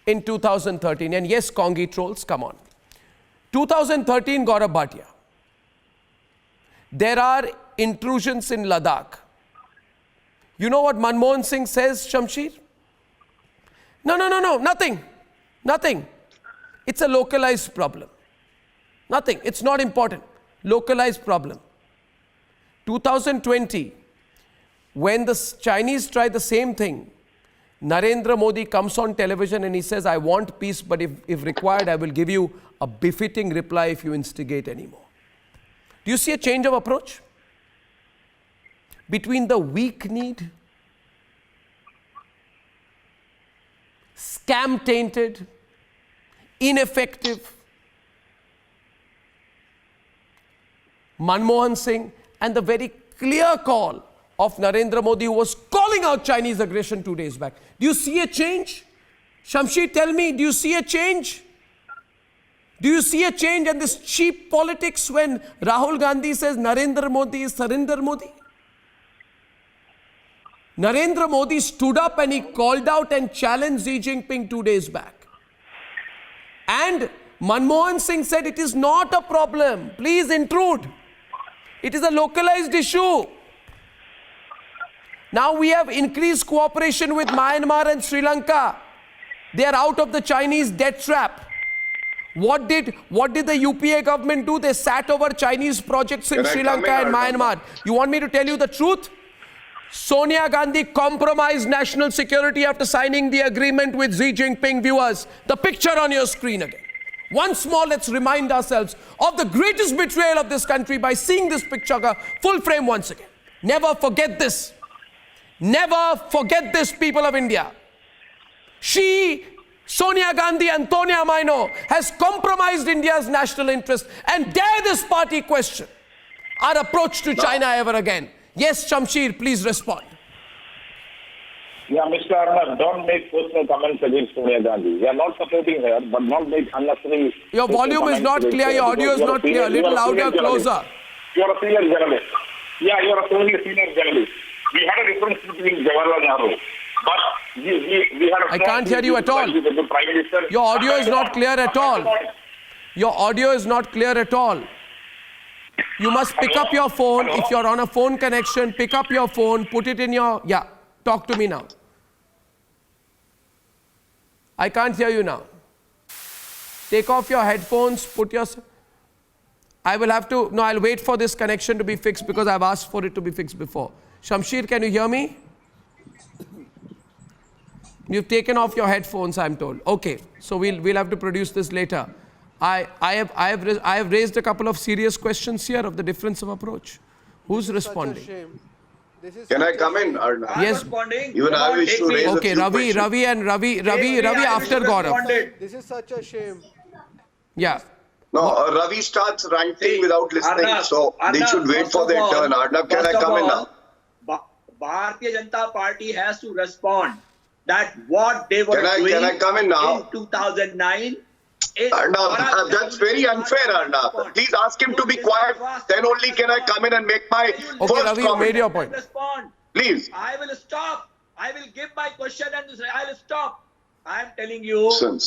S1: in 2013. And yes, Congi trolls, come on. 2013, Gaurav Bhatia. There are intrusions in Ladakh. You know what Manmohan Singh says, Shamsheer? No, nothing. It's a localized problem. Nothing, it's not important. Localized problem. 2020, when the Chinese try the same thing, Narendra Modi comes on television and he says, I want peace, but if required, I will give you a befitting reply if you instigate anymore. Do you see a change of approach? Between the weak-kneed, scam-tainted, ineffective Manmohan Singh and the very clear call of Narendra Modi, who was calling out Chinese aggression 2 days back. Do you see a change? Shamsheer, tell me, do you see a change? Do you see a change in this cheap politics when Rahul Gandhi says Narendra Modi is Surinder Modi? Narendra Modi stood up and he called out and challenged Xi Jinping 2 days back. And Manmohan Singh said it is not a problem. Please intrude. It is a localized issue. Now we have increased cooperation with Myanmar and Sri Lanka. They are out of the Chinese debt trap. What did the UPA government do? They sat over Chinese projects in Sri Lanka and Myanmar. You want me to tell you the truth? Sonia Gandhi compromised national security after signing the agreement with Xi Jinping. Viewers, the picture on your screen again. Once more, let's remind ourselves of the greatest betrayal of this country by seeing this picture full frame once again. Never forget this. Never forget this, people of India. Sonia Gandhi, Antonia Maino, has compromised India's national interest, and dare this party question our approach to China ever again. Yes, Shamsher, please respond.
S8: Yeah, Mr. Arnab, don't make personal comments against Sonia Gandhi. We are not supporting her, but not make unnecessary...
S1: Your volume is not clear, your audio is not clear. A little louder, closer.
S8: You are a senior journalist. Yeah, you are a senior journalist. We had a difference between Jawaharlal Nehru. But we had a...
S1: I can't hear you at all. Your audio is not clear at all. Your audio is not clear at all. You must pick up your phone. If you're on a phone connection, pick up your phone, put it in your... Yeah, talk to me now. I can't hear you now. Take off your headphones, put your... I will have to... No, I'll wait for this connection to be fixed because I've asked for it to be fixed before. Shamsher, can you hear me? You've taken off your headphones, I'm told. Okay, so we'll have to produce this later. I have raised a couple of serious questions here of the difference of approach. Who's responding?
S9: Can I come in, Arnab?
S1: Yes.
S9: Even I wish to raise
S1: okay,
S9: a few
S1: Ravi after Gaurav.
S3: This is such a shame.
S1: Yeah.
S9: No, Ravi starts ranting without listening,
S7: Arnab,
S9: so they should wait for their turn. Arnab, can I come in now?
S7: Bharatiya Janata Party has to respond that what they were doing
S9: can I come in now?
S7: in 2009
S9: Arnab, that's very unfair, Arnab. Please ask him to be quiet. Then only can I come in and make my
S1: okay,
S9: first
S1: Ravi, you
S9: comment.
S1: made your point.
S7: Respond.
S9: Please.
S7: I will stop. I will give my question and I will stop. I am telling you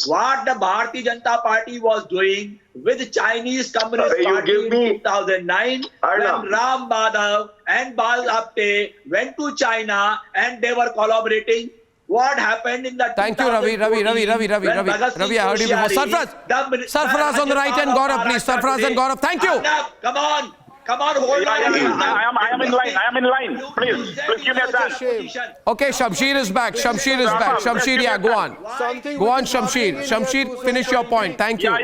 S7: what the Bharatiya Janata Party was doing with Chinese Communist Party in 2009 when Ram Madhav and Bal Apte went to China and they were collaborating. What happened in the
S1: Thank you, Ravi, I heard you before. Sarfaraz on the right and Gaurav, please. Sarfaraz and Gaurav, thank you.
S7: Come on, hold on.
S8: I am in line. Please give me a chance.
S1: Okay, Shamsher is back. Shamsher, yeah, go on. Go on, Shamsher. Shamsher, finish your point. Thank you.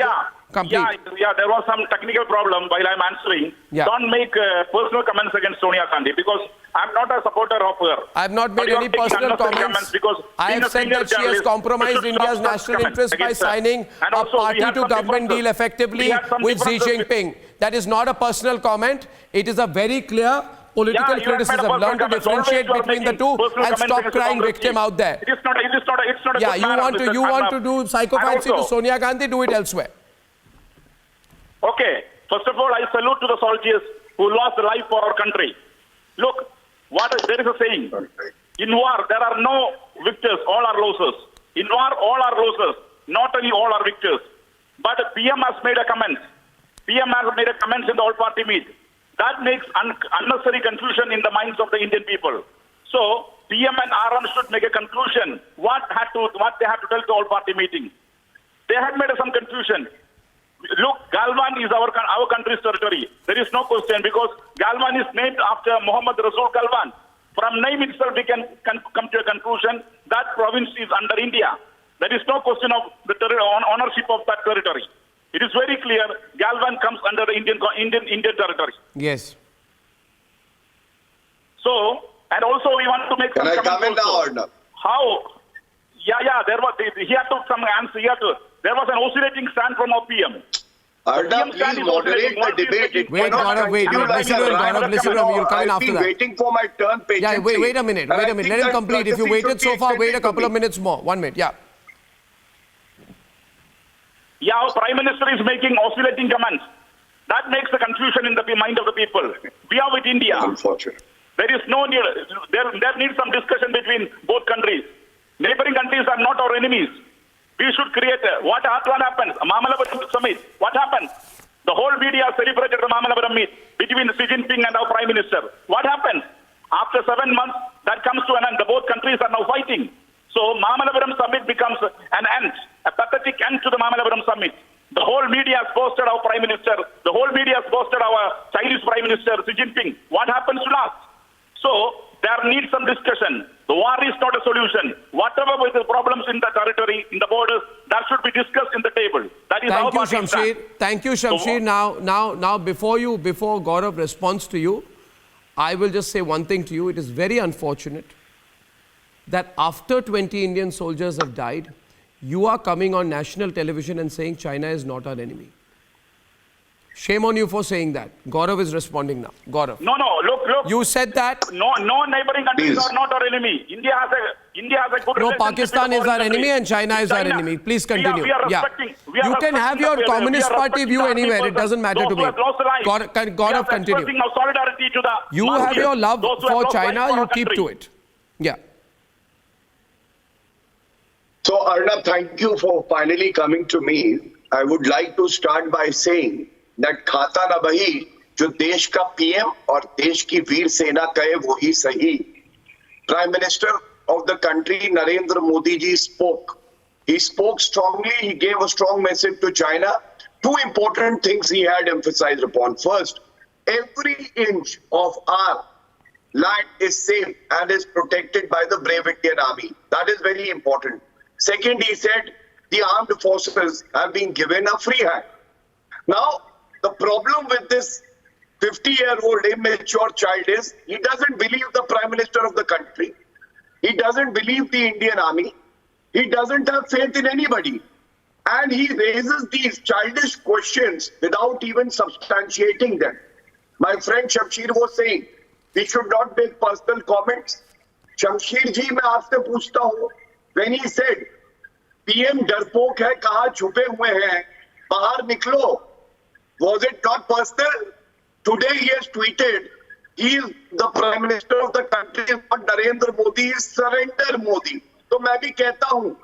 S1: Complete.
S8: Yeah, there was some technical problem while I'm answering.
S1: Yeah.
S8: Don't make personal comments against Sonia Gandhi because I'm not a supporter of her.
S1: I have not made any personal comments. I have said that she has compromised India's national interest by signing a party-to-government deal effectively with Xi Jinping. That is not a personal comment. It is a very clear political criticism. Learn to differentiate between the two and stop crying victim out there.
S8: It's not a
S1: yeah, you want to do psychophancy to Sonia Gandhi, do it elsewhere.
S8: Okay, first of all, I salute to the soldiers who lost their life for our country. Look, there is a saying, in war there are no victors, all are losers. In war all are losers, not only all are victors. But PM has made a comment. PM has made a comment in the all-party meet. That makes unnecessary confusion in the minds of the Indian people. So, PM and RM should make a conclusion what they have to tell the all-party meeting. They had made some confusion. Look, Galwan is our country's territory. There is no question because Galwan is named after Muhammad Rasul Galwan. From name itself, we can come to a conclusion that province is under India. There is no question of the ownership of that territory. It is very clear Galwan comes under the Indian territory.
S1: Yes.
S8: So, and also we want to make some comments.
S9: Can I come in now or not?
S8: How? Yeah. He had to some answer. There was an oscillating stand from our PM.
S9: Arnab, please moderate the debate.
S1: Wait, Gaurav, wait. Listen to him, Gaurav. Listen to him. You'll come in after that.
S9: I've been waiting for my turn patiently.
S1: Yeah, wait a minute. Let him complete. If you waited so far, wait a couple of minutes more. 1 minute, yeah.
S8: Yeah, our Prime Minister is making oscillating comments. That makes the confusion in the mind of the people. We are with India.
S9: Unfortunate.
S8: There is no need, there needs some discussion between both countries. Neighboring countries are not our enemies. We should create what happens? A Mamalapuram summit. What happens? The whole media celebrated the Mamalapuram meet between Xi Jinping and our Prime Minister. What happens? After 7 months, that comes to an end. The both countries are now fighting. So Mamalapuram summit becomes an end, a pathetic end to the Mamalapuram summit. The whole media has posted our Prime Minister. The whole media has posted our Chinese Prime Minister, Xi Jinping. What happens last? So there needs some discussion. The war is not a solution. Whatever with the problems in the territory, in the borders, that should be discussed in the table. That is our party stand.
S1: Thank you, Shamsher. Now, before Gaurav responds to you, I will just say one thing to you. It is very unfortunate that after 20 Indian soldiers have died, you are coming on national television and saying China is not our enemy. Shame on you for saying that. Gaurav is responding now. Gaurav.
S8: No, look.
S1: You said that.
S8: No neighboring countries are not our enemy. India has a good
S1: No,
S8: relationship
S1: Pakistan
S8: with
S1: is our enemy and China is our enemy. Please continue. You can have your Communist Party view anywhere. It doesn't matter to me. Gaurav, continue.
S8: Solidarity to the
S1: you have your love for China. You keep to it. Yeah.
S9: So Arnab, thank you for finally coming to me. I would like to start by saying that खाता ना बही जो देश का PM और देश की वीर सेना कहे वो ही सही. Prime Minister of the country Narendra Modi ji spoke. He spoke strongly. He gave a strong message to China. Two important things he had emphasized upon. First, every inch of our land is safe and is protected by the brave Indian Army. That is very important. Second, he said the armed forces have been given a free hand. Now, the problem with this 50-year-old immature child is he doesn't believe the Prime Minister of the country. He doesn't believe the Indian Army. He doesn't have faith in anybody. And he raises these childish questions without even substantiating them. My friend Shamsher was saying, we should not make personal comments. Shamsher ji, मैं आपसे पूछता हूँ, when he said, PM डरपोक है, कहाँ छुपे हुए हैं, बाहर निकलो. Was it not personal? Today he has tweeted, he is the Prime Minister of the country, not Narendra Modi, he is Surrender Modi. तो मैं भी कहता हूँ,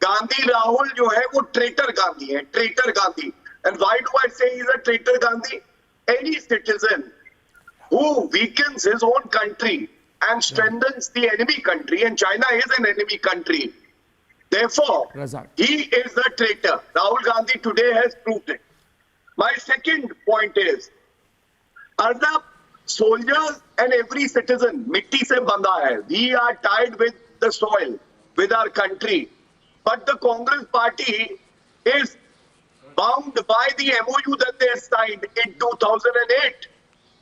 S9: गांधी राहुल जो है वो ट्रेटर गांधी है, traitor Gandhi. And why do I say he is a traitor Gandhi? Any citizen who weakens his own country and strengthens the enemy country, and China is an enemy country. Therefore, he is a traitor. Rahul Gandhi today has proved it. My second point is, Arnab, soldiers and every citizen, mitti se banda hai. We are tied with the soil, with our country. But the Congress party is bound by the MOU that they signed in 2008.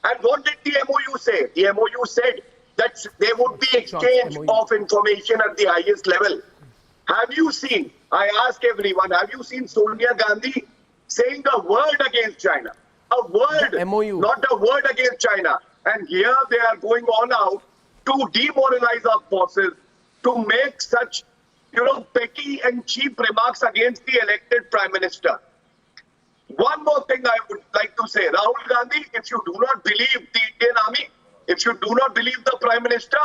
S9: And what did the MOU say? The MOU said that there would be exchange of information at the highest level. Have you seen, I ask everyone, have you seen Sonia Gandhi saying a word against China? A word, not a word against China. And here they are going on out to demoralize our forces, to make such, petty and cheap remarks against the elected Prime Minister. One more thing I would like to say, Rahul Gandhi, if you do not believe the Indian Army, if you do not believe the Prime Minister,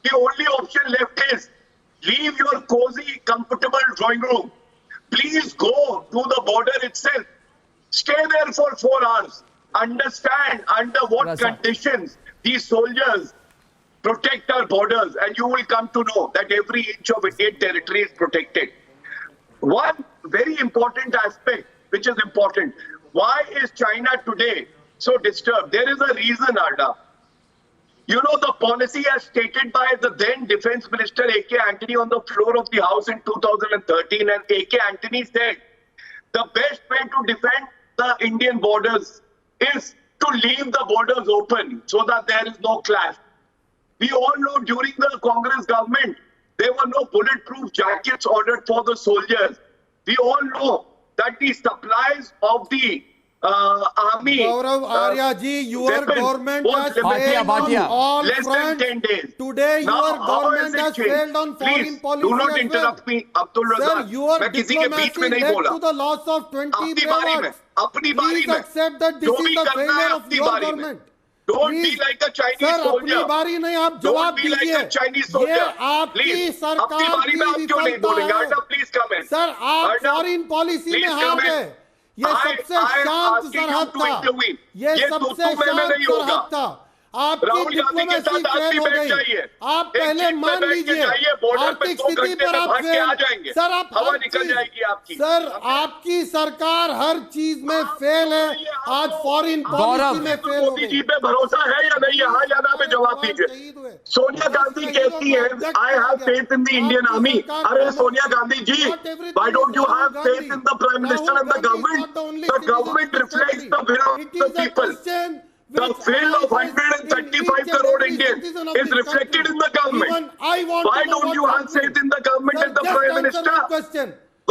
S9: the only option left is leave your cozy, comfortable drawing room. Please go to the border itself. Stay there for 4 hours. Understand under what conditions these soldiers protect our borders, and you will come to know that every inch of Indian territory is protected. One very important aspect, which is important, why is China today so disturbed? There is a reason, Arda. The policy as stated by the then Defense Minister A.K. Antony on the floor of the House in 2013, and A.K. Antony said the best way to defend the Indian borders is to leave the borders open so that there is no clash. We all know during the Congress government, there were no bulletproof jackets ordered for the soldiers. We all know that the supplies of the army.
S3: Gaurav Arya ji, your
S9: weapons
S3: government
S9: was
S3: has
S9: limited
S3: failed
S1: Bhatia.
S3: on all
S9: less
S3: fronts.
S9: than 10 days.
S3: Today,
S9: Now,
S3: your
S9: how
S3: government
S9: it
S3: has
S9: changed?
S3: failed on foreign
S9: Please,
S3: policy
S9: do not
S3: as
S9: interrupt
S3: well.
S9: me, Abdul
S3: Sir,
S9: Razak.
S3: your
S9: मैं किसी के बीच में
S3: diplomacy
S9: नहीं
S3: led
S9: बोला.
S3: to the loss of 20
S9: अपनी बारी में,
S3: brevets.
S9: अपनी बारी
S3: Please
S9: में.
S3: accept that this
S9: जो
S3: is
S9: भी
S3: the
S9: करना है
S3: failure of
S9: अपनी
S3: your
S9: बारी में.
S3: government.
S9: Don't
S3: Please.
S9: be like a Chinese
S3: sir अपनी
S9: soldier.
S3: बारी नहीं, आप जवाब
S9: Don't be like
S3: दीजिए.
S9: a Chinese
S3: ये
S9: soldier.
S3: आपकी
S9: Please,
S3: सरकार
S9: अपनी बारी में आप
S3: की
S9: क्यों नहीं
S3: विफलता
S9: बोलेंगे?
S3: है.
S9: Arnab, please come in.
S3: Sir आप
S9: Arnab,
S3: फॉरेन पॉलिसी में
S9: please
S3: हार
S9: come in.
S3: गए. ये सबसे शांत सरहद था. ये सबसे शांत सरहद था. आपकी
S9: राहुल गांधी के
S3: डिप्लोमेसी
S9: साथ
S3: फेल
S9: आदमी
S3: हो
S9: बैठ
S3: गई.
S9: जाइए.
S3: आप
S9: एक
S3: पहले
S9: सीट पे
S3: मान
S9: बैठ के
S3: लीजिए
S9: जाइए, बॉर्डर पे
S3: आर्थिक
S9: 2
S3: स्थिति
S9: घंटे
S3: पर
S9: में
S3: आप
S9: भाग के आ
S3: फेल.
S9: जाएंगे.
S3: सर आप
S9: हवा
S3: हर
S9: निकल
S3: चीज-
S9: जाएगी आपकी.
S3: सर आपकी सरकार हर चीज में फेल है. आज फॉरेन पॉलिसी में फेल हो
S9: मोदी जी
S3: गई.
S9: पे भरोसा है या नहीं? यहाँ जाना में जवाब दीजिए. सोनिया गांधी कहती है I have faith in the Indian army. अरे Sonia Gandhi ji, why don't you have faith in the prime minister and the government? The government reflects the will of the people. The will of 135 crore Indians is reflected in the government. Why don't you have faith in the government and the Prime Minister?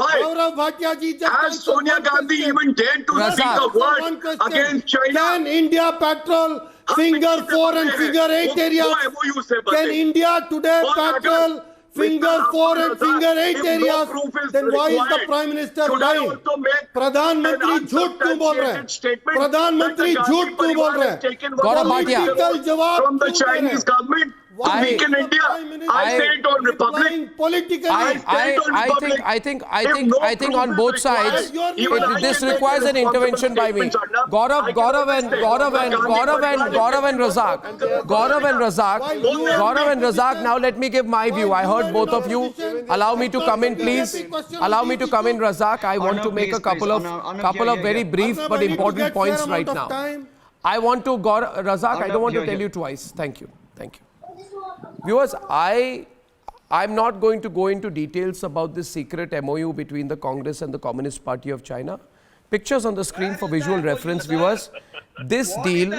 S9: Why?
S3: Gaurav Bhatia ji, just
S9: Has
S3: answer
S9: Sonia
S3: one
S9: Gandhi
S3: question.
S9: even dared to speak a
S3: One
S9: word
S3: question.
S9: against China?
S3: Can India patrol finger 4 and figure 8 areas?
S9: MOU से
S3: Can
S9: बचे.
S3: India today
S9: और
S3: patrol finger 4 and finger 8
S9: If no
S3: areas?
S9: proof is
S3: Then why is the
S9: required,
S3: Prime Minister
S9: should I
S3: lying?
S9: also make
S3: प्रधानमंत्री
S9: an
S3: झूठ क्यों बोल रहे हैं?
S9: unsubstantiated statement
S3: प्रधानमंत्री
S9: that the
S3: झूठ
S9: Gandhi
S3: क्यों बोल
S9: परिवार
S3: रहे
S9: has
S3: हैं?
S9: taken
S1: गौरव भाटिया।
S3: Political जवाब
S9: from the
S3: क्यों दे रहे हैं?
S9: Chinese government to
S3: Why
S9: weaken
S3: is the
S9: India?
S3: Prime Minister
S9: I say it on Republic.
S3: replying politically?
S1: I think on both sides, this requires an intervention by me. Gaurav and Razak, now let me give my view. I heard both of you. Allow me to come in, please. Allow me to come in, Razak. I want to make a couple of very brief but important points right now. I want to, Razak, I don't want to tell you twice. Thank you. Viewers, I'm not going to go into details about this secret MOU between the Congress and the Communist Party of China. Pictures on the screen for visual reference, viewers. This deal,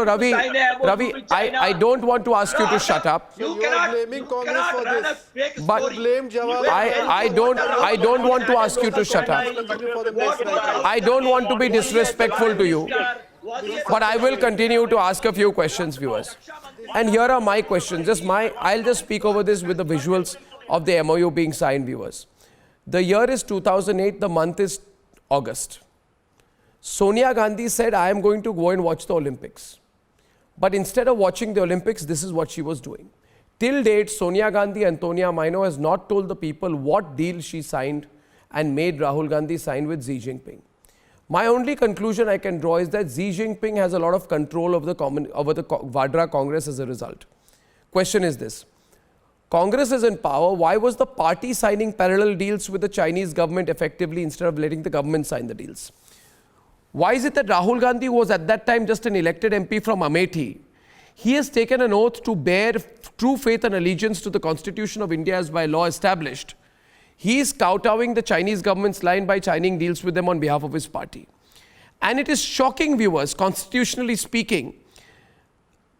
S1: Ravi, I don't want to ask you to shut up.
S3: You are blaming Congress for this.
S1: But
S3: blame Jawahar.
S1: I don't want to ask you to shut up. I don't want to be disrespectful to you. But I will continue to ask a few questions, viewers. And here are my questions. I'll just speak over this with the visuals of the MOU being signed, viewers. The year is 2008, the month is August. Sonia Gandhi said, I am going to go and watch the Olympics. But instead of watching the Olympics, this is what she was doing. Till date, Sonia Gandhi, Antonia Maino, has not told the people what deal she signed and made Rahul Gandhi sign with Xi Jinping. My only conclusion I can draw is that Xi Jinping has a lot of control over the Vadra Congress as a result. Question is this. Congress is in power. Why was the party signing parallel deals with the Chinese government effectively instead of letting the government sign the deals? Why is it that Rahul Gandhi was at that time just an elected MP from Amethi? He has taken an oath to bear true faith and allegiance to the Constitution of India as by law established. He is kowtowing the Chinese government's line by signing deals with them on behalf of his party. And it is shocking, viewers, constitutionally speaking,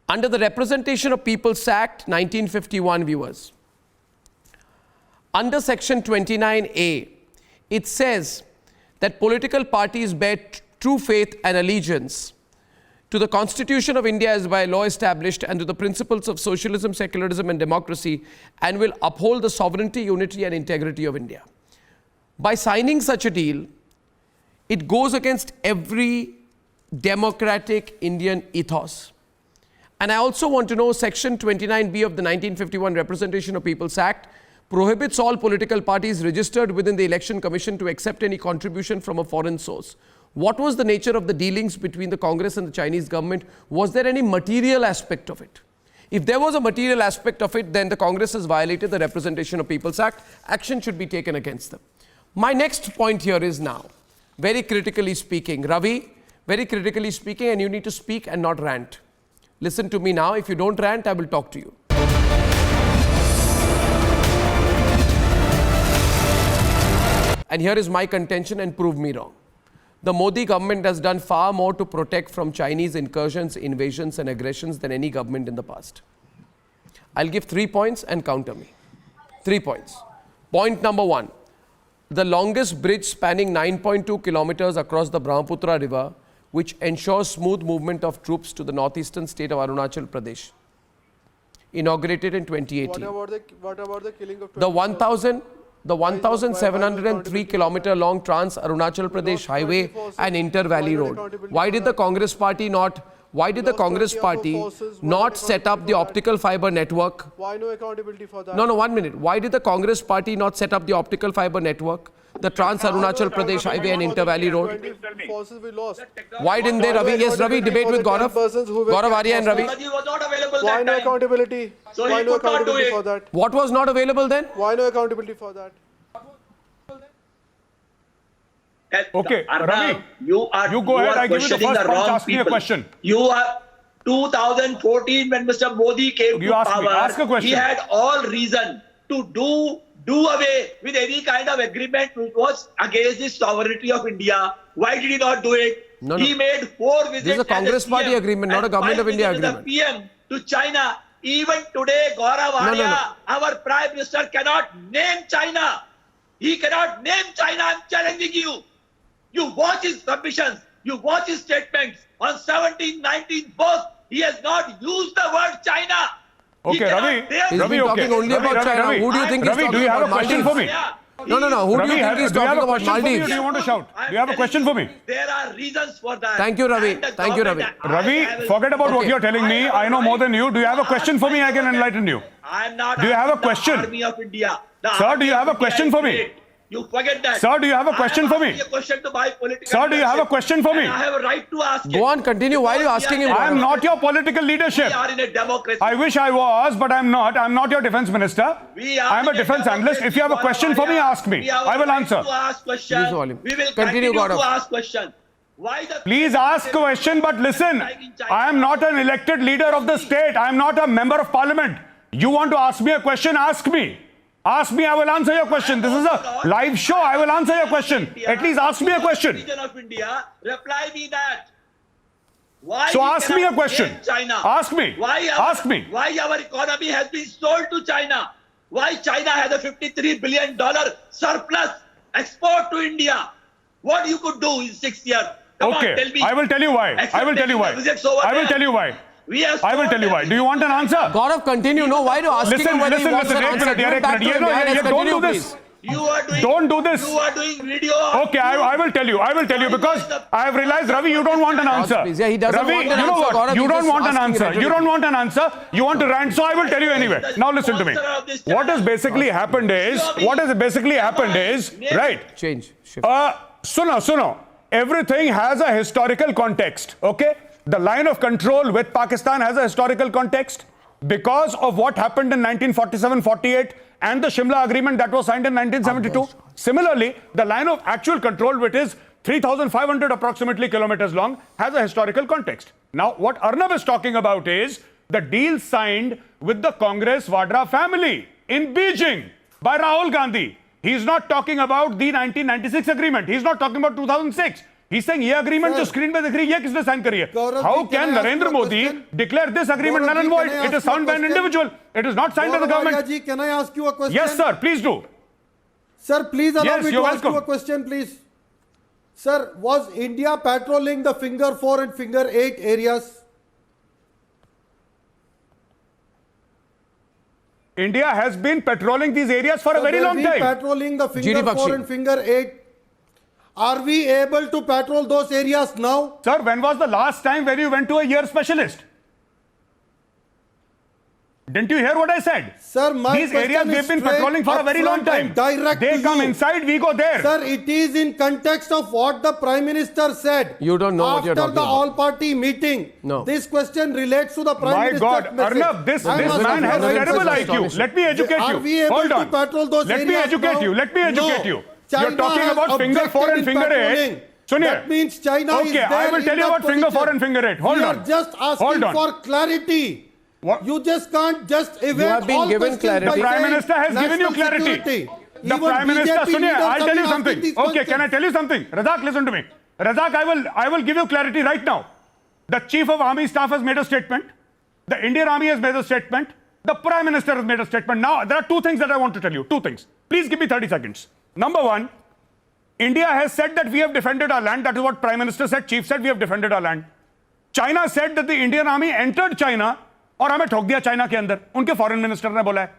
S1: under the Representation of People's Act 1951, viewers, under section 29A, it says that political parties bear true faith and allegiance to the Constitution of India as by law established and to the principles of socialism, secularism and democracy, and will uphold the sovereignty, unity and integrity of India. By signing such a deal, it goes against every democratic Indian ethos. And I also want to know section 29B of the 1951 Representation of People's Act prohibits all political parties registered within the Election Commission to accept any contribution from a foreign source. What was the nature of the dealings between the Congress and the Chinese government? Was there any material aspect of it? If there was a material aspect of it, then the Congress has violated the Representation of People's Act. Action should be taken against them. My next point here is now, very critically speaking, Ravi, very critically speaking, and you need to speak and not rant. Listen to me now. If you don't rant, I will talk to you. And here is my contention, and prove me wrong. The Modi government has done far more to protect from Chinese incursions, invasions and aggressions than any government in the past. I'll give 3 points and counter me. 3 points. Point number 1. the longest bridge spanning 9.2 kilometers across the Brahmaputra River, which ensures smooth movement of troops to the northeastern state of Arunachal Pradesh. Inaugurated in 2018.
S3: What about the killing of
S1: The 1,703 kilometer long Trans Arunachal Pradesh Highway and Inter Valley Road. Why did the Congress Party not set up the optical fiber network?
S3: Why no accountability for that?
S1: No, 1 minute. Why did the Congress Party not set up the optical fiber network, the Trans Arunachal Pradesh Highway and Inter Valley Road?
S3: Forces we lost.
S1: Why didn't they, Ravi? Yes, Ravi, debate with Gaurav. Gaurav, Arya and Ravi.
S7: Technology was not available
S3: Why
S7: that
S3: no
S7: time.
S3: accountability?
S7: So
S3: Why
S7: he
S3: no
S7: could not do
S3: accountability
S7: it.
S3: for that?
S1: What was not available then?
S3: Why no accountability for that?
S6: Okay,
S7: Arnav,
S6: Ravi,
S7: you
S6: go ahead. I give you the
S7: questioning
S6: first punch.
S7: wrong
S6: Ask me a
S7: people.
S6: question.
S7: You are 2014 when Mr. Modi came
S6: You
S7: to
S6: ask me.
S7: power.
S6: Ask a question.
S7: He had all reason to do away with any kind of agreement which was against the sovereignty of India. Why did he not do it?
S1: No.
S7: He made 4 visits.
S1: This is a
S7: as
S1: Congress
S7: PM
S1: Party agreement, not a
S7: and
S1: Government
S7: 5
S1: of India
S7: visits as a
S1: agreement.
S7: PM to China. Even today, Gaurav Arya, our Prime Minister, cannot name China. He cannot name China. I'm challenging you. You watch his submissions. You watch his statements. On 17, 19, both, he has not used the word China. He
S6: Okay,
S7: cannot
S6: Ravi.
S7: dare-
S1: He's
S6: Ravi,
S1: been talking
S6: okay.
S1: only about
S6: Ravi,
S1: China.
S6: Ravi.
S1: Who do you think he's
S6: Ravi,
S1: talking
S6: do you have a
S1: about?
S6: question for me?
S7: Yeah.
S1: No. Who do
S6: Ravi,
S1: you think he's
S6: do you have
S1: talking
S6: a
S1: about?
S6: question for me or
S1: Maldives.
S6: do you want to shout?
S7: I'm
S6: Do you have a
S7: telling
S6: question for me?
S7: There are reasons for that.
S1: Thank you, Ravi.
S7: And the
S1: Thank you, Ravi.
S7: government-
S6: Ravi, forget about what
S1: Okay.
S6: you're telling me. I know more than you. Do you have a question for me? I can enlighten you.
S7: I'm not
S6: Do you have a
S7: asking the
S6: question?
S7: Army of India. The
S6: Sir,
S7: Army
S6: do you have
S7: of
S6: a question
S7: India
S6: for
S7: is
S6: me?
S7: great. You forget that.
S6: Sir, do you have a question for me?
S7: I am asking a question to my political
S6: Sir, do you have a
S7: leadership,
S6: question for me?
S7: and I have a right to ask it.
S1: Go on, continue. Why are you
S7: Because
S1: asking
S7: we
S1: him?
S7: are-
S6: I am not your political leadership.
S7: We are in a democracy.
S6: I wish I was, but I'm not. I'm not your defense minister.
S7: We are
S6: I'm a
S7: in
S6: defense analyst. If you have a question for me, ask me.
S7: We have
S6: I
S7: a
S6: will
S7: right
S6: answer.
S7: To ask question.
S1: Use volume.
S7: We will
S1: Continue,
S7: continue
S1: Gaurav.
S7: to ask question. Why the
S6: Please ask question, but listen. I am not an elected leader of the state. I am not a member of parliament. You want to ask me a question? Ask me. Ask me, I will answer your question. This is a live show. I will answer your question. At least ask me a question.
S7: Region of India, reply me that. Why
S6: So
S7: we
S6: ask me a
S7: cannot
S6: question.
S7: name China?
S6: Ask me. Ask me.
S7: Why our economy has been sold to China? Why China has a $53 billion surplus export to India? What you could do in 6 years? Come on, tell
S6: Okay,
S7: me.
S6: I will tell you why. I will tell you why. I will tell you why.
S7: We have
S6: I will tell you why. Do you want an answer?
S1: Gaurav, continue. No, why do you ask
S6: Listen,
S1: him whether he
S6: listen,
S1: wants
S6: listen.
S1: an
S6: Ek
S1: answer?
S6: minute,
S1: Give it back to him. Yeah, let's
S6: don't
S1: continue,
S6: do this.
S1: please.
S7: You are doing.
S6: Don't do this.
S7: You are doing video.
S6: Okay, I will tell you. I will tell you because I have realized, Ravi, you don't want an answer.
S1: please. Yeah, he doesn't
S6: Ravi,
S1: want an
S6: you know
S1: answer,
S6: what?
S1: Gaurav,
S6: You
S1: he's
S6: don't
S1: just
S6: want an
S1: asking
S6: answer. You
S1: rhetorically.
S6: don't want an answer. You want to rant, so I will tell you anyway. Now listen to me. What has basically happened is, right?
S1: Change. Shift.
S6: Suno. Everything has a historical context, okay? The line of control with Pakistan has a historical context because of what happened in 1947-48 and the Shimla Agreement that was signed in 1972. Similarly, the line of actual control, which is 3,500 approximately kilometers long, has a historical context. Now, what Arnav is talking about is the deal signed with the Congress Vadra family in Beijing by Rahul Gandhi. He's not talking about the 1996 agreement. He's not talking about 2006. He's saying ये agreement जो screen पे दिख रही है ये किसने sign करी है? How can Narendra Modi declare this agreement null and void? It is signed by an individual. It is not signed by the government.
S3: Ji, can I ask you a question?
S6: Yes, sir. Please do.
S3: Sir, please allow
S6: Yes,
S3: me
S6: you're
S3: to ask you a
S6: welcome.
S3: question, please. Sir, was India patrolling the Finger 4 and Finger 8 areas?
S6: India has been patrolling these areas for a very long time.
S3: Patrolling the Finger
S1: GD
S3: 4
S1: Bakshi.
S3: and Finger 8. Are we able to patrol those areas now?
S6: Sir, when was the last time when you went to a ear specialist? Didn't you hear what I said?
S3: Sir, my
S6: These
S3: question
S6: areas
S3: is
S6: we've been
S3: straight,
S6: patrolling for a very long
S3: upfront
S6: time.
S3: and direct
S6: They
S3: to
S6: come
S3: you.
S6: inside, we go there.
S3: Sir, it is in context of what the Prime Minister said.
S1: You don't know what you're talking
S3: After the
S1: about.
S3: all-party meeting.
S1: No.
S3: This question relates to the Prime
S6: My
S3: Minister's
S6: God,
S3: message.
S6: Arnab, this
S3: I must
S6: man
S3: have
S6: has
S3: right
S6: terrible
S3: to
S6: IQ.
S3: question.
S6: Let me educate you.
S3: Are we able
S6: Hold
S3: to
S6: on.
S3: patrol those
S6: Let me
S3: areas
S6: educate
S3: now?
S6: you. Let me educate
S3: No.
S6: you.
S3: China
S6: You're talking
S3: has
S6: about Finger 4
S3: objected
S6: and
S3: in
S6: Finger 8.
S3: patrolling.
S6: Suniye.
S3: That means China is
S6: Okay,
S3: there
S6: I will
S3: in
S6: tell you
S3: that
S6: about Finger 4
S3: position.
S6: and Finger 8. Hold
S3: we
S6: on.
S3: are just
S6: Hold
S3: asking
S6: on.
S3: for clarity.
S6: What?
S3: You just can't just evade
S1: have been
S3: all
S1: given
S3: questions
S1: clarity.
S3: by
S6: The Prime
S3: saying
S6: Minister has given you
S3: national
S6: clarity.
S3: security.
S6: The
S3: Even
S6: Prime Minister,
S3: BJP
S6: Suniye,
S3: leaders
S6: I'll
S3: have
S6: tell you
S3: been asking
S6: something.
S3: these
S6: Okay, can I
S3: questions.
S6: tell you something? Razak, listen to me. Razak, I will give you clarity right now. The Chief of Army Staff has made a statement. The Indian Army has made a statement. The Prime Minister has made a statement. Now, there are two things that I want to tell you. Two things. Please give me 30 seconds. Number one, India has said that we have defended our land. That is what Prime Minister said. Chief said we have defended our land. China said that the Indian army entered China और हमें ठोक दिया China के अंदर. उनके foreign minister ने बोला है.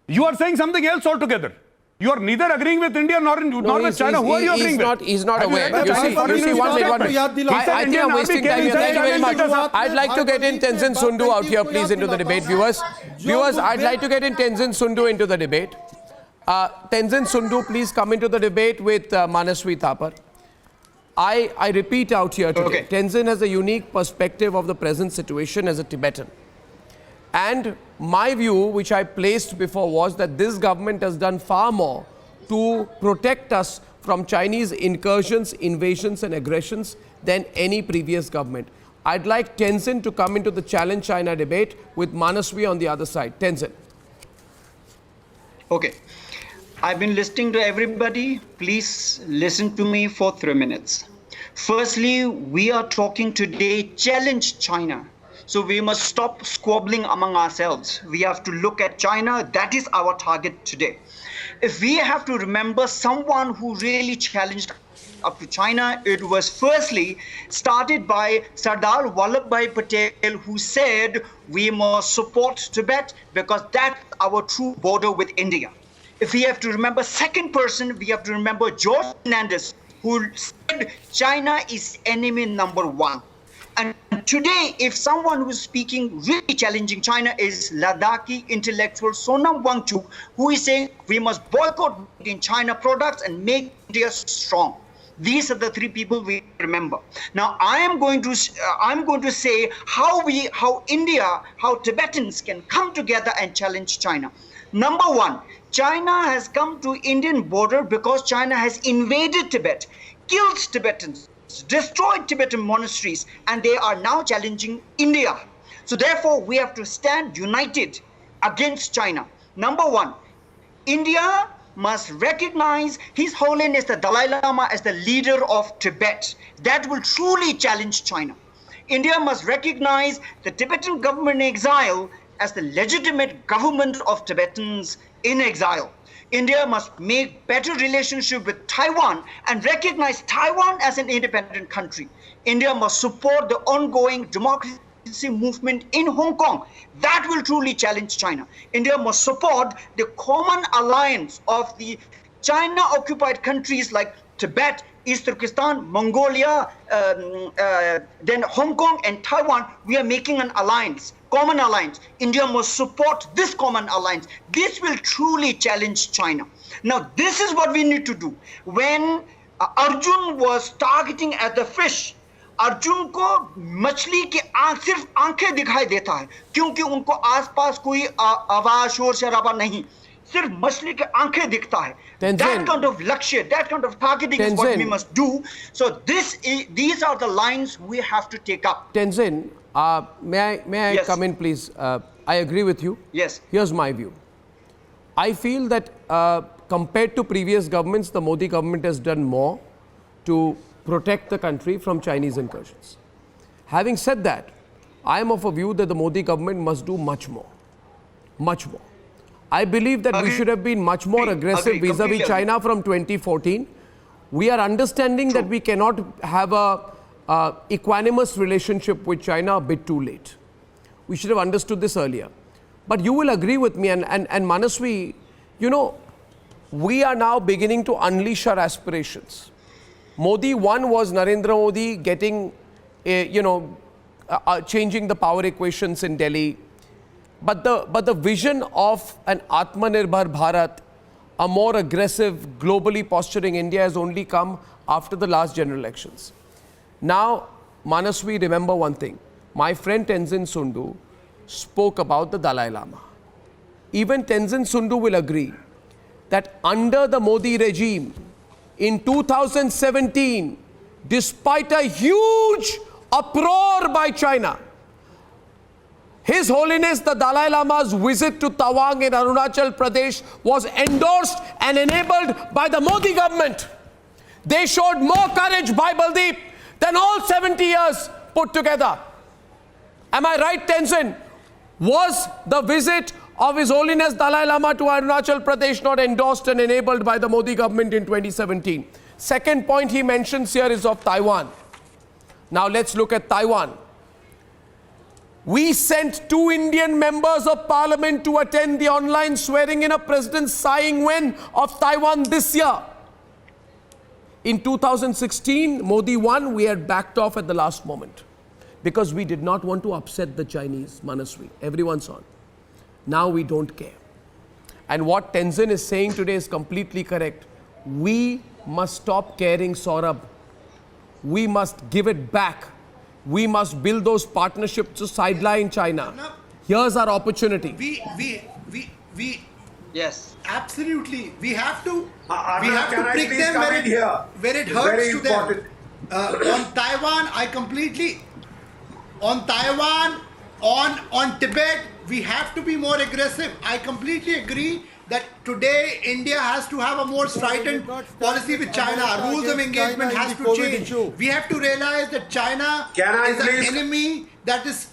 S6: You are saying something else altogether. You are neither agreeing with India nor with China. Who are you agreeing with?
S1: He's not aware. You see, one minute. I think I'm wasting time here. Thank you very much. I'd like to get in Tenzin Sundu out here, please, into the debate. Viewers, I'd like to get in Tenzin Sundu into the debate. Tenzin Sundu, please come into the debate with Manaswi Thapar. I repeat out here today, okay. Tenzin has a unique perspective of the present situation as a Tibetan. And my view, which I placed before, was that this government has done far more to protect us from Chinese incursions, invasions and aggressions than any previous government. I'd like Tenzin to come into the Challenge China debate with Manaswi on the other side. Tenzin.
S10: Okay. I've been listening to everybody. Please listen to me for 3 minutes. Firstly, we are talking today, challenge China. So we must stop squabbling among ourselves. We have to look at China. That is our target today. If we have to remember someone who really challenged up to China, it was firstly started by Sardar Vallabhbhai Patel, who said we must support Tibet because that's our true border with India. If we have to remember second person, we have to remember George Fernandez, who said China is enemy number one. And today, if someone who is speaking really challenging China is Ladakhi intellectual Sonam Wangchuk, who is saying we must boycott in China products and make India strong. These are the three people we remember. Now, I'm going to say how Tibetans can come together and challenge China. Number one, China has come to Indian border because China has invaded Tibet, killed Tibetans, destroyed Tibetan monasteries, and they are now challenging India. So therefore, we have to stand united against China. Number one, India must recognize His Holiness the Dalai Lama as the leader of Tibet. That will truly challenge China. India must recognize the Tibetan government in exile as the legitimate government of Tibetans in exile. India must make better relationship with Taiwan and recognize Taiwan as an independent country. India must support the ongoing democracy movement in Hong Kong. That will truly challenge China. India must support the common alliance of the China-occupied countries like Tibet, East Turkestan, Mongolia, then Hong Kong and Taiwan. We are making an alliance, common alliance. India must support this common alliance. This will truly challenge China. Now, this is what we need to do. When Arjun was targeting at the fish, Arjun को मछली की सिर्फ आंखें दिखाई देता है क्योंकि उनको आसपास कोई आवाज शोर शराबा नहीं सिर्फ मछली के आंखें दिखता है that kind of lakshya, that kind of targeting is what we must do. So these are the lines we have to take up.
S1: Tenzin, may I yes. come in please? I agree with you.
S10: Yes.
S1: Here's my view. I feel that compared to previous governments, the Modi government has done more to protect the country from Chinese incursions. Having said that, I am of a view that the Modi government must do much more. Much more. I believe that we should have been much more aggressive vis-a-vis China from 2014. We are understanding that we cannot have a equanimous relationship with China a bit too late. We should have understood this earlier. But you will agree with me, and Manaswi, you know, we are now beginning to unleash our aspirations. Modi 1 was Narendra Modi getting, changing the power equations in Delhi. But the vision of an Atmanirbhar Bharat, a more aggressive, globally posturing India has only come after the last general elections. Now, Manaswi, remember one thing. My friend Tenzin Sundu spoke about the Dalai Lama. Even Tenzin Sundu will agree that under the Modi regime, in 2017, despite a huge uproar by China, His Holiness the Dalai Lama's visit to Tawang in Arunachal Pradesh was endorsed and enabled by the Modi government. They showed more courage, Bhai Baldeep, than all 70 years put together. Am I right, Tenzin? Was the visit of His Holiness Dalai Lama to Arunachal Pradesh not endorsed and enabled by the Modi government in 2017? Second point he mentions here is of Taiwan. Now let's look at Taiwan. We sent 2 Indian members of parliament to attend the online swearing in of President Tsai Ing-wen of Taiwan this year. In 2016, Modi won, we had backed off at the last moment because we did not want to upset the Chinese, Manaswi. Everyone's on. Now we don't care. And what Tenzin is saying today is completely correct. We must stop caring, Saurabh. We must give it back. We must build those partnerships to sideline China. Here's our opportunity.
S2: We
S10: Yes.
S2: absolutely. We have to
S5: Can I
S2: prick
S5: please
S2: them
S5: come
S2: where
S5: in here?
S2: where it
S5: It's
S2: hurts
S5: very
S2: to
S5: important.
S2: them. On Taiwan, on Tibet, we have to be more aggressive. I completely agree that today India has to have a more strident policy with China. Rules of engagement has to change. We have to realize that China is an enemy that is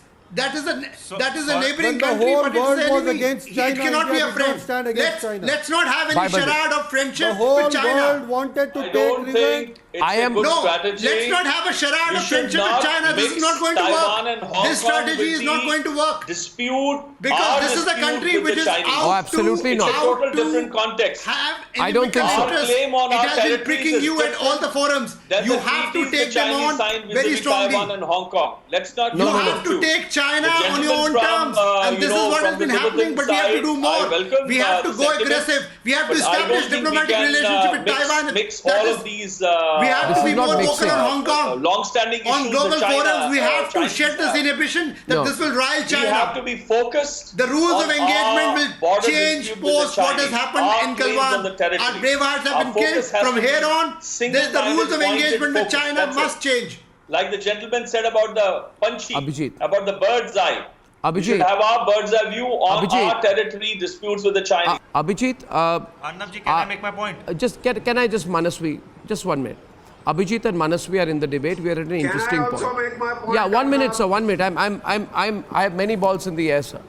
S2: a neighboring country, but it's an enemy. It cannot be a friend. Let's not have any charade of friendship with China.
S3: The whole world wanted to
S4: I
S3: take
S4: don't
S3: revenge.
S4: think it's a good strategy.
S2: Let's not have a charade
S4: We
S2: of
S4: should
S2: friendship with
S4: not
S2: China. This is
S4: mix
S2: not going to
S4: Taiwan and
S2: work.
S4: Hong
S2: This
S4: Kong
S2: strategy
S4: with
S2: is not
S4: the
S2: going to work.
S4: Dispute
S2: Because
S4: our
S2: this is a
S4: dispute
S2: country
S4: with
S2: which
S4: the
S2: is
S4: Chinese.
S2: out
S1: Oh, absolutely
S2: to,
S1: not.
S4: It's a total different context.
S2: have
S1: I don't think so.
S2: interest.
S4: Our claim on
S2: it
S4: our
S2: has been
S4: territories
S2: pricking
S4: is
S2: you at
S4: different
S2: all the forums.
S4: Then
S2: You
S4: the
S2: have to
S4: treaties
S2: take
S4: the
S2: them
S4: Chinese
S2: on
S4: signed
S2: very
S4: vis-a-vis
S2: strongly.
S4: Taiwan and Hong Kong. Let's not
S2: You
S4: do
S2: have to take China
S4: The
S2: on your own
S4: gentleman
S2: terms,
S4: from,
S2: and this is what has
S4: from the
S2: been happening.
S4: Tibetan
S2: But we have to
S4: side,
S2: do
S4: I
S2: more.
S4: welcome,
S2: We have to
S4: the
S2: go
S4: sentiment,
S2: aggressive. We have to
S4: but I don't
S2: establish
S4: think we
S2: diplomatic
S4: can,
S2: relationship with
S4: mix
S2: Taiwan.
S4: Mix
S2: That
S4: all
S2: is-
S4: of these.
S2: we have
S1: This
S2: to be
S1: is not
S2: more
S1: mixing.
S2: vocal on Hong Kong.
S4: Long-standing issues
S2: On global
S4: that China,
S2: forums, we have to
S4: Chinese
S2: shed this
S4: have.
S2: inhibition that
S1: No.
S2: this will rile
S4: We have to
S2: China.
S4: be focused.
S2: The rules
S4: on
S2: of engagement
S4: our
S2: will
S4: border
S2: change
S4: dispute with the
S2: post what has
S4: Chinese,
S2: happened
S4: our
S2: in
S4: claims on the
S2: Galwan.
S4: territory.
S2: Our brave hearts have
S4: Our
S2: been killed.
S4: focus has
S2: From
S4: to be
S2: here on, the
S4: single-minded,
S2: rules of
S4: pointed
S2: engagement with
S4: focus.
S2: China
S4: That's it.
S2: must change.
S4: Like the gentleman said about the Panchi,
S1: Abhijit.
S4: about the bird's eye. We should
S1: Abhijit,
S4: have our bird's eye view on
S1: Abhijit.
S4: our territory disputes with the Chinese.
S1: Abhijit,
S11: Arnabji, can I make my point?
S1: can I just Manaswi, just 1 minute. Abhijit and Manaswi are in the debate. We are at an interesting
S5: Can I also
S1: point.
S5: make my point?
S1: Yeah, 1 minute, sir. 1 minute. I have many balls in the air, sir.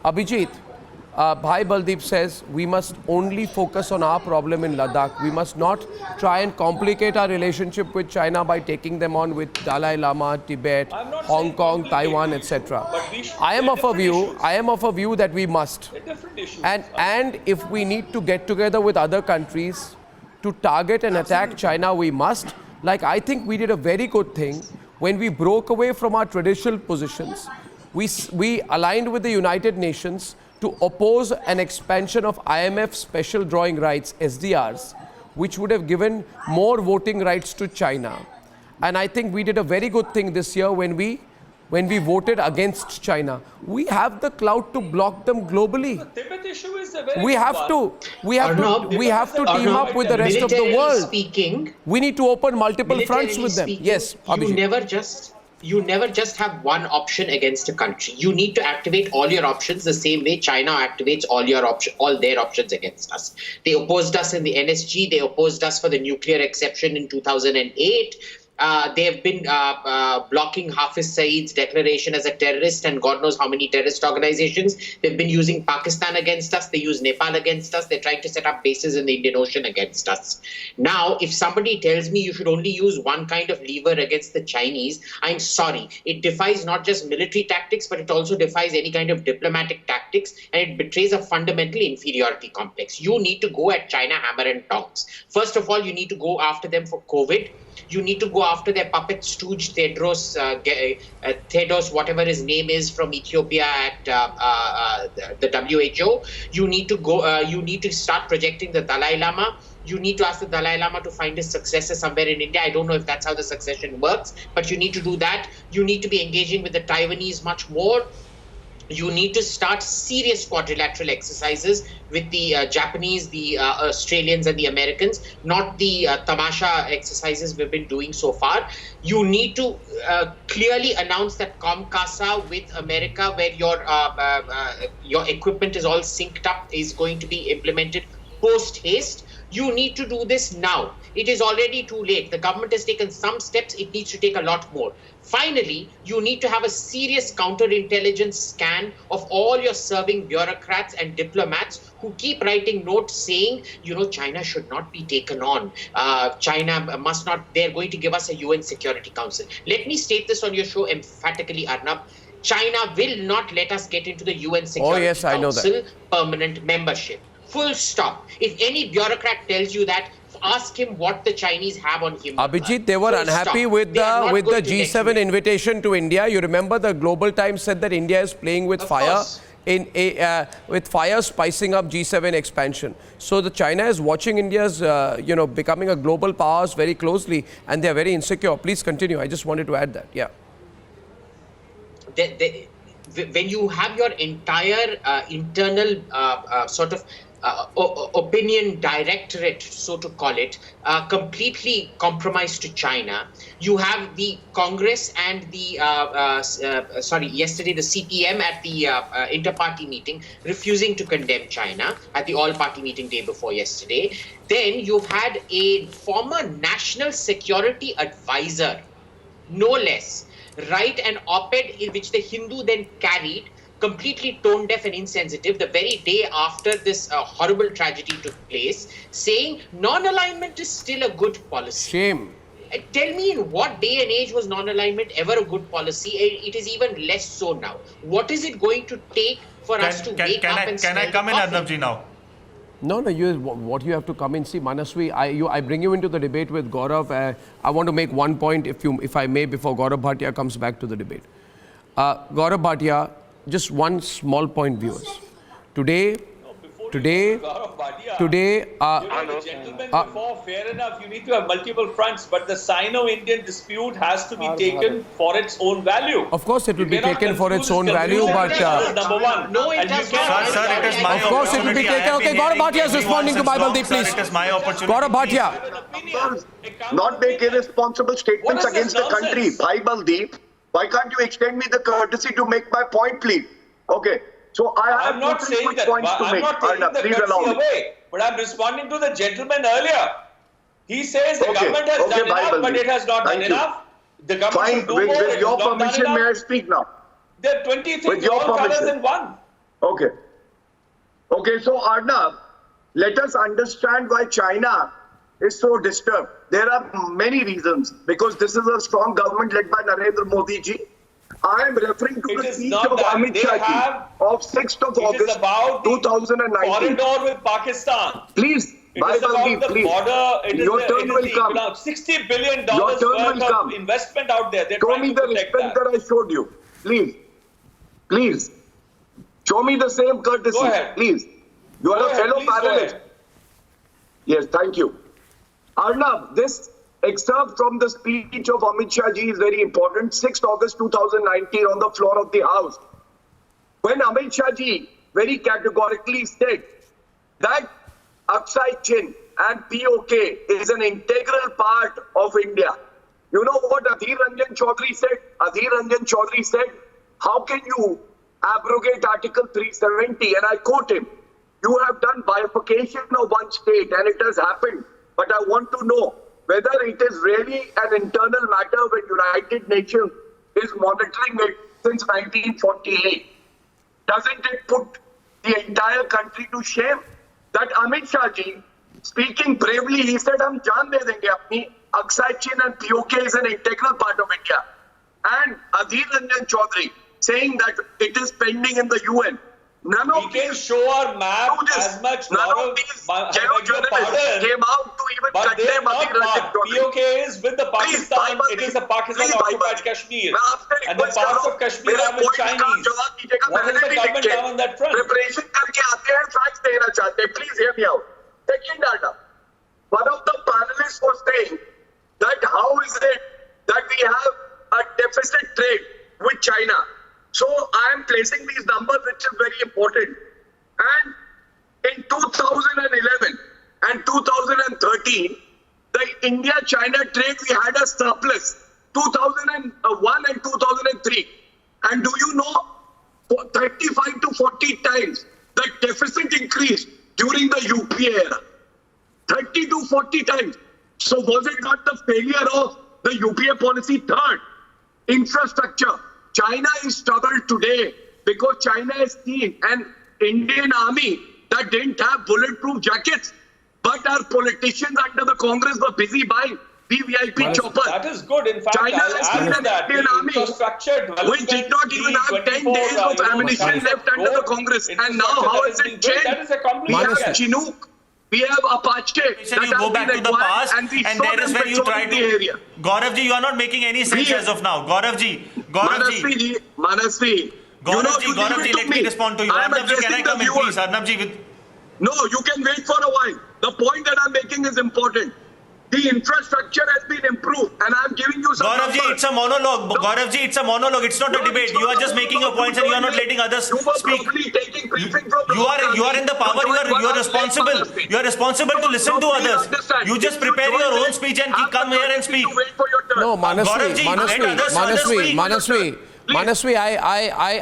S1: Abhijit, Bhai Baldeep says we must only focus on our problem in Ladakh. We must not try and complicate our relationship with China by taking them on with Dalai Lama, Tibet,
S4: I'm not
S1: Hong
S4: saying
S1: Kong,
S4: complicate,
S1: Taiwan, etc.
S4: but we should-
S1: I am
S4: they're
S1: of a
S4: different
S1: view.
S4: issues.
S1: I am of a view that we must.
S4: A different issue.
S1: And if we need to get together with other countries to target and attack China, we must. Like, I think we did a very good thing when we broke away from our traditional positions. We aligned with the United Nations to oppose an expansion of IMF special drawing rights, SDRs, which would have given more voting rights to China. And I think we did a very good thing this year when we voted against China. We have the clout to block them globally.
S4: The Tibet issue is a very
S1: We
S4: good
S1: have
S4: one.
S1: to team
S4: Arnab,
S1: up with the rest of the
S12: militarily
S1: world.
S12: speaking,
S1: We need to open multiple fronts
S12: militarily
S1: with them.
S12: speaking,
S1: Yes, Abhijit.
S12: you never just have one option against a country. You need to activate all your options the same way China activates all their options against us. They opposed us in the NSG. They opposed us for the nuclear exception in 2008. They have been blocking Hafiz Saeed's declaration as a terrorist and God knows how many terrorist organizations. They've been using Pakistan against us. They use Nepal against us. They're trying to set up bases in the Indian Ocean against us. Now, if somebody tells me you should only use one kind of lever against the Chinese, I'm sorry. It defies not just military tactics, but it also defies any kind of diplomatic tactics, and it betrays a fundamental inferiority complex. You need to go at China hammer and tongs. First of all, you need to go after them for COVID. You need to go after their puppet stooge Tedros, whatever his name is, from Ethiopia at the WHO. You need to go. You need to start projecting the Dalai Lama. You need to ask the Dalai Lama to find his successor somewhere in India. I don't know if that's how the succession works, but you need to do that. You need to be engaging with the Taiwanese much more. You need to start serious quadrilateral exercises with the Japanese, the Australians, and the Americans, not the tamasha exercises we've been doing so far. You need to clearly announce that COMCASA with America, where your equipment is all synced up, is going to be implemented post haste. You need to do this now. It is already too late. The government has taken some steps. It needs to take a lot more. Finally, you need to have a serious counterintelligence scan of all your serving bureaucrats and diplomats who keep writing notes saying, China should not be taken on. China must not, they're going to give us a UN Security Council. Let me state this on your show emphatically, Arnab. China will not let us get into the UN Security Council permanent membership. Full stop. If any bureaucrat tells you that, ask him what the Chinese have on him.
S1: Abhijit, they were unhappy with the G7 invitation to India. You remember the Global Times said that India is playing with fire, with fire spicing up G7 expansion. So the China is watching India's, becoming a global power very closely, and they are very insecure. Please continue. I just wanted to add that. Yeah.
S12: When you have your entire internal opinion directorate, so to call it, completely compromised to China. You have the Congress and the, yesterday the CPM at the inter-party meeting refusing to condemn China at the all-party meeting day before yesterday. Then you've had a former national security advisor, no less, write an op-ed in which the Hindu then carried, completely tone deaf and insensitive, the very day after this horrible tragedy took place, saying non-alignment is still a good policy.
S1: Shame.
S12: Tell me, in what day and age was non-alignment ever a good policy? It is even less so now. What is it going to take for us to wake up and
S11: Can I come in, Arnabji, now?
S1: No, what you have to come in. See, Manasvi, I bring you into the debate with Gaurav. I want to make one point, if I may, before Gaurav Bhatia comes back to the debate. Gaurav Bhatia, just one small point, viewers. Today,
S4: fair enough, you need to have multiple fronts, but the Sino-Indian dispute has to be taken for its own value.
S1: Of course, it will be taken for its own value, but
S4: number one.
S12: No, it does not.
S11: Sir, it is my
S1: of course, it will be taken. Okay, Gaurav Bhatia is responding to Bibaldeep, please.
S11: Sir, it is my opportunity.
S1: Gaurav Bhatia.
S9: Not make irresponsible statements against the country. Bibaldeep, why can't you extend me the courtesy to make my point, please? Okay. So
S4: I'm not saying that. I'm not taking the courtesy away, but I'm responding to the gentleman earlier. He says the government has done enough, but it has not done enough. The government should do more.
S9: With your permission, may I speak now?
S4: There are 20 things, all colors in one.
S9: Okay. Okay, so Arnab, let us understand why China is so disturbed. There are many reasons, because this is a strong government led by Narendra Modi ji. I am referring to the speech of Amit Shah of 6th of August 2019.
S4: Corridor with Pakistan.
S9: Please,
S4: Bibaldeep,
S9: please. Your turn will come.
S4: $60 billion worth of investment out there.
S9: Show me the respect that I showed you. Please. Please. Show me the same courtesy.
S4: Go ahead.
S9: Please. You are a fellow panelist. Yes, thank you. Arnab, this excerpt from the speech of Amit Shah ji is very important. 6th August 2019 on the floor of the House. When Amit Shah ji very categorically said that Aksai Chin and POK is an integral part of India. You know what Adhir Ranjan Chaudhary said? Adhir Ranjan Chaudhary said, how can you abrogate Article 370? And I quote him, you have done bifurcation of one state and it has happened. But I want to know whether it is really an internal matter when United Nations is monitoring it since 1948. Doesn't it put the entire country to shame? That Amit Shah ji, speaking bravely, he said, "Hum jaan de denge apni, Aksai Chin and POK is an integral part of India." And Adhir Ranjan Chaudhary saying that it is pending in the UN. None of
S4: we can show our map as much.
S9: None of these yellow journalists came out to even condemn Adhir Ranjan Chaudhary.
S4: POK is with the Pakistan. It is the Pakistan-occupied Kashmir. And the parts of Kashmir are with Chinese. What has the government done on that front?
S9: Preparation करके आते हैं, facts देना चाहते हैं. Please hear me out. Second data. One of the panelists was saying that how is it that we have a deficit trade with China? So I am placing these numbers, which is very important. And in 2011 and 2013, the India-China trade, we had a surplus. 2001 and 2003. And do you know, 35 to 40 times, the deficit increased during the UPA era. 30 to 40 times. So was it not the failure of the UPA policy? Third, infrastructure. China is troubled today because China has seen an Indian army that didn't have bulletproof jackets, but our politicians under the Congress were busy buying VVIP choppers.
S4: That is good. In fact,
S9: China has seen an Indian army which did not even have 10 days of ammunition left under the Congress. And now how has it changed? We have Chinook. We have Apache.
S11: You go back to the past, and there is where you try to. Gaurav ji, you are not making any sense as of now. Gaurav ji,
S9: Manasvi.
S11: Gaurav ji, let me respond to you. Arnab ji, can I come in, please? Arnab ji,
S9: No, you can wait for a while. The point that I'm making is important. The infrastructure has been improved, and I'm giving you some
S11: Gaurav ji, it's a monologue. Gaurav ji, it's a monologue. It's not a debate. You are just making your points and you are not letting others speak. You are in the power. You are responsible. You are responsible to listen to others. You just prepare your own speech and come here and speak.
S1: No, Manasvi,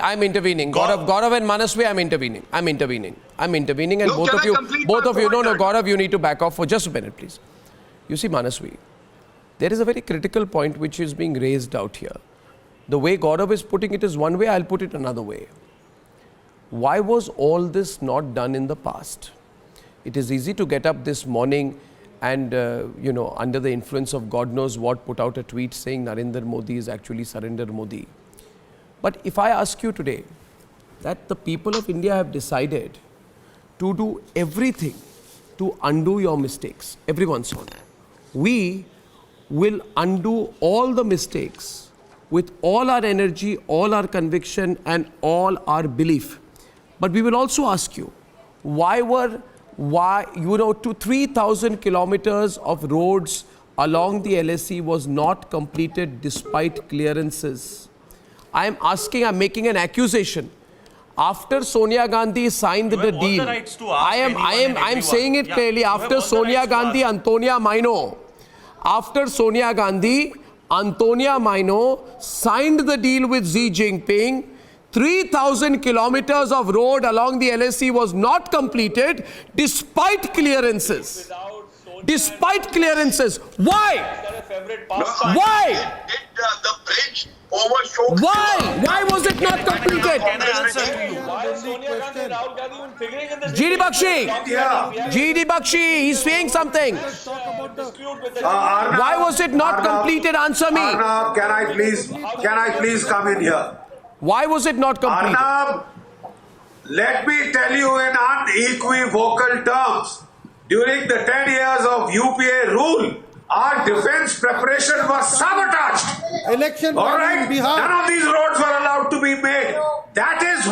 S1: I'm intervening. Gaurav and Manasvi, I'm intervening. And
S9: No,
S1: both of you, no,
S9: then?
S1: Gaurav, you need to back off for just a minute, please. You see, Manasvi, there is a very critical point which is being raised out here. The way Gaurav is putting it is one way, I'll put it another way. Why was all this not done in the past? It is easy to get up this morning and, under the influence of God knows what, put out a tweet saying Narendra Modi is actually Surrender Modi. But if I ask you today that the people of India have decided to do everything to undo your mistakes, everyone's on. We will undo all the mistakes with all our energy, all our conviction and all our belief. But we will also ask you, why 3,000 kilometers of roads along the LSE was not completed despite clearances? I'm making an accusation. After Sonia Gandhi signed the deal, I'm saying it clearly, after Sonia Gandhi, Antonia Maino signed the deal with Xi Jinping, 3,000 kilometers of road along the LSE was not completed despite clearances. Why? Why?
S9: The bridge overshot.
S1: Why was it not completed?
S11: Can I answer to you?
S4: Why is Sonia Gandhi and Rahul Gandhi even figuring in this?
S1: GD Bakshi, he's saying something. Why was it not completed? Answer me.
S5: Arnab, can I please come in here?
S1: Why was it not completed?
S5: Arnab, let me tell you in unequivocal terms, during the 10 years of UPA rule, our defense preparation was sabotaged.
S3: Election
S5: All right?
S3: Bihar.
S5: None of these roads were allowed to be made. That is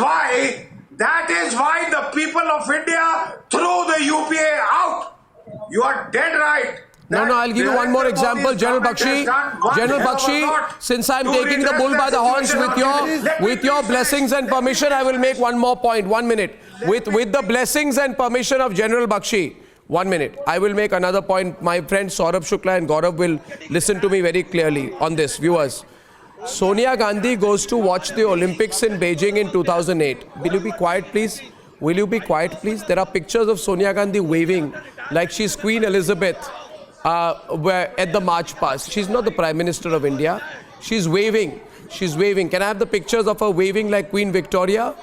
S5: why the people of India threw the UPA out. You are dead right.
S1: No, I'll give you one more example, General Bakshi. Since I'm taking the bull by the horns with your blessings and permission, I will make one more point. 1 minute. With the blessings and permission of General Bakshi, 1 minute. I will make another point. My friends Saurabh Shukla and Gaurav will listen to me very clearly on this. Viewers, Sonia Gandhi goes to watch the Olympics in Beijing in 2008. Will you be quiet, please? There are pictures of Sonia Gandhi waving like she's Queen Elizabeth at the March Past. She's not the Prime Minister of India. She's waving. Can I have the pictures of her waving like Queen Victoria?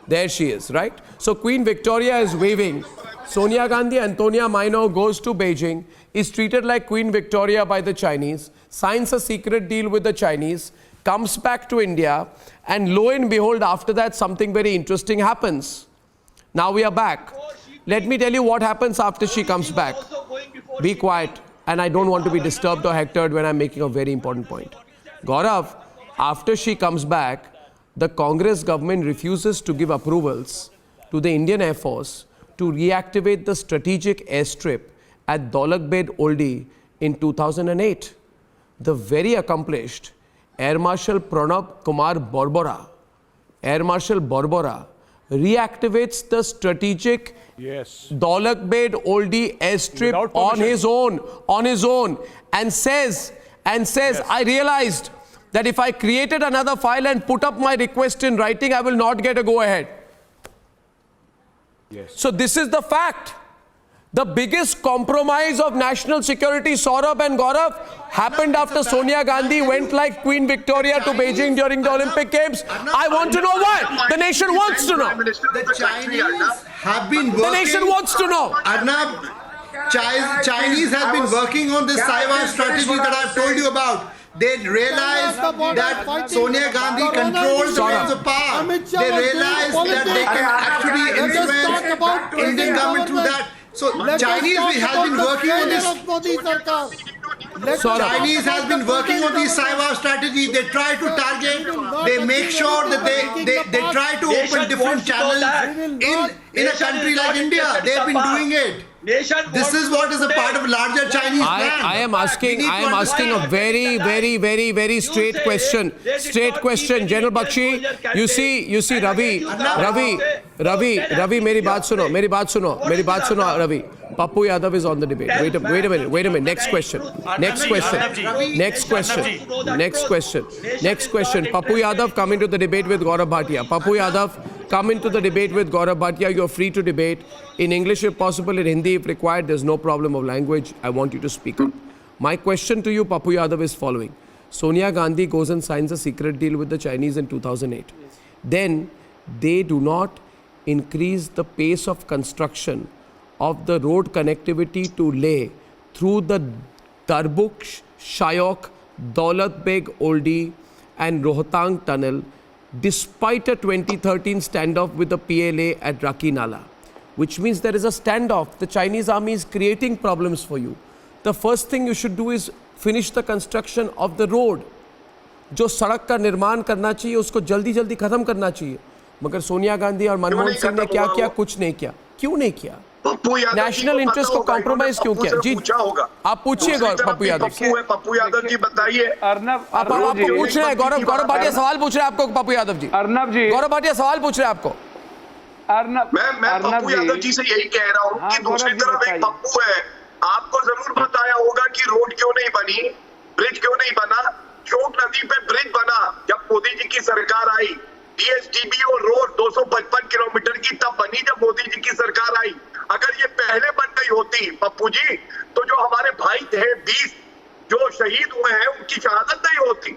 S1: There she is, right? So Queen Victoria is waving. Sonia Gandhi, Antonia Maino goes to Beijing, is treated like Queen Victoria by the Chinese, signs a secret deal with the Chinese, comes back to India, and lo and behold, after that, something very interesting happens. Now we are back. Let me tell you what happens after she comes back. Be quiet. And I don't want to be disturbed or hectored when I'm making a very important point. Gaurav, after she comes back, the Congress government refuses to give approvals to the Indian Air Force to reactivate the strategic airstrip at Daulakbed Oldie in 2008. The very accomplished Air Marshal Pranab Kumar Borbora, reactivates the strategic Daulakbed Oldie airstrip on his own, and says, I realized that if I created another file and put up my request in writing, I will not get a go-ahead.
S6: Yes.
S1: So this is the fact. The biggest compromise of national security, Saurabh and Gaurav, happened after Sonia Gandhi went like Queen Victoria to Beijing during the Olympic Games. I want to know why. The nation wants to know.
S2: The Chinese have been working.
S1: The nation wants to know.
S2: Arnab, Chinese have been working on this Taiwan strategy that I've told you about. They realized that Sonia Gandhi controls the reins of power. They realized that they can actually influence Indian government through that. So Chinese has been working on this. Chinese has been working on this Taiwan strategy. They try to target. They make sure that they try to open different channels in a country like India. They've been doing it. This is what is a part of a larger Chinese plan.
S1: I am asking a very straight question. General Bakshi, you see Ravi, मेरी बात सुनो, Ravi. Pappu Yadav is on the debate. Wait a minute. Next question. Pappu Yadav, come into the debate with Gaurav Bhatia. Pappu Yadav, come into the debate with Gaurav Bhatia. You're free to debate in English if possible, in Hindi if required. There's no problem of language. I want you to speak up. My question to you, Pappu Yadav, is following. Sonia Gandhi goes and signs a secret deal with the Chinese in 2008. Then they do not increase the pace of construction of the road connectivity to Leh through the Darbuk, Shayok, Daulat Beg Oldi and Rohtang tunnel, despite a 2013 standoff with the PLA at Raki Nala, which means there is a standoff. The Chinese army is creating problems for you. The first thing you should do is finish the construction of the road. जो सड़क का निर्माण करना चाहिए उसको जल्दी खत्म करना चाहिए, मगर सोनिया गांधी और मनमोहन सिंह ने क्या किया? कुछ नहीं किया. क्यों नहीं किया? नेशनल इंटरेस्ट को कॉम्प्रोमाइज क्यों किया? जी आप पूछिए पप्पू यादव से.
S9: पप्पू यादव जी बताइए.
S6: अर्नब
S1: आप पूछ रहे हैं. गौरव भाटिया सवाल पूछ रहे हैं आपको. पप्पू यादव जी,
S6: अर्नब जी,
S1: गौरव भाटिया सवाल पूछ रहे हैं आपको.
S9: मैं पप्पू यादव जी से यही कह रहा हूँ कि दूसरी तरफ एक पप्पू है, आपको जरूर बताया होगा कि रोड क्यों नहीं बनी, ब्रिज क्यों नहीं बना. शोक नदी पे ब्रिज बना जब मोदी जी की सरकार आई. DSTBO रोड 255 किलोमीटर की तब बनी जब मोदी जी की सरकार आई. अगर ये पहले बन गई होती पप्पू जी, तो जो हमारे भाई थे 20 जो शहीद हुए हैं उनकी शहादत नहीं होती.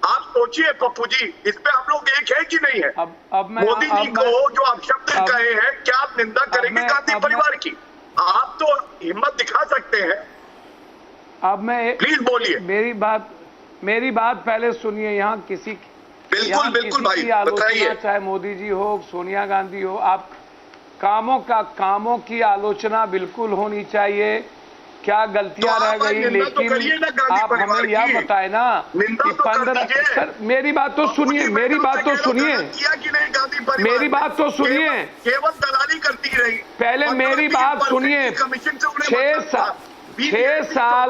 S9: आप सोचिए पप्पू जी, इस पे हम लोग एक है कि नहीं है?
S6: अब
S9: मोदी जी को जो अपशब्द कहे हैं, क्या आप निंदा करेंगे गांधी परिवार की? आप तो हिम्मत दिखा सकते हैं.
S6: अब मैं
S9: प्लीज बोलिए.
S6: मेरी बात पहले सुनिए. यहाँ किसी
S9: बिल्कुल भाई बताइए.
S6: चाहे मोदी जी हो, सोनिया गांधी हो, आप कामों की आलोचना बिल्कुल होनी चाहिए. क्या गलतियां रह गई, लेकिन आप हमें यह बताए ना कि 15. सर मेरी बात तो सुनिए. मेरी बात तो सुनिए.
S9: केवल दलाली करती रही.
S6: पहले मेरी बात सुनिए. 6 साल.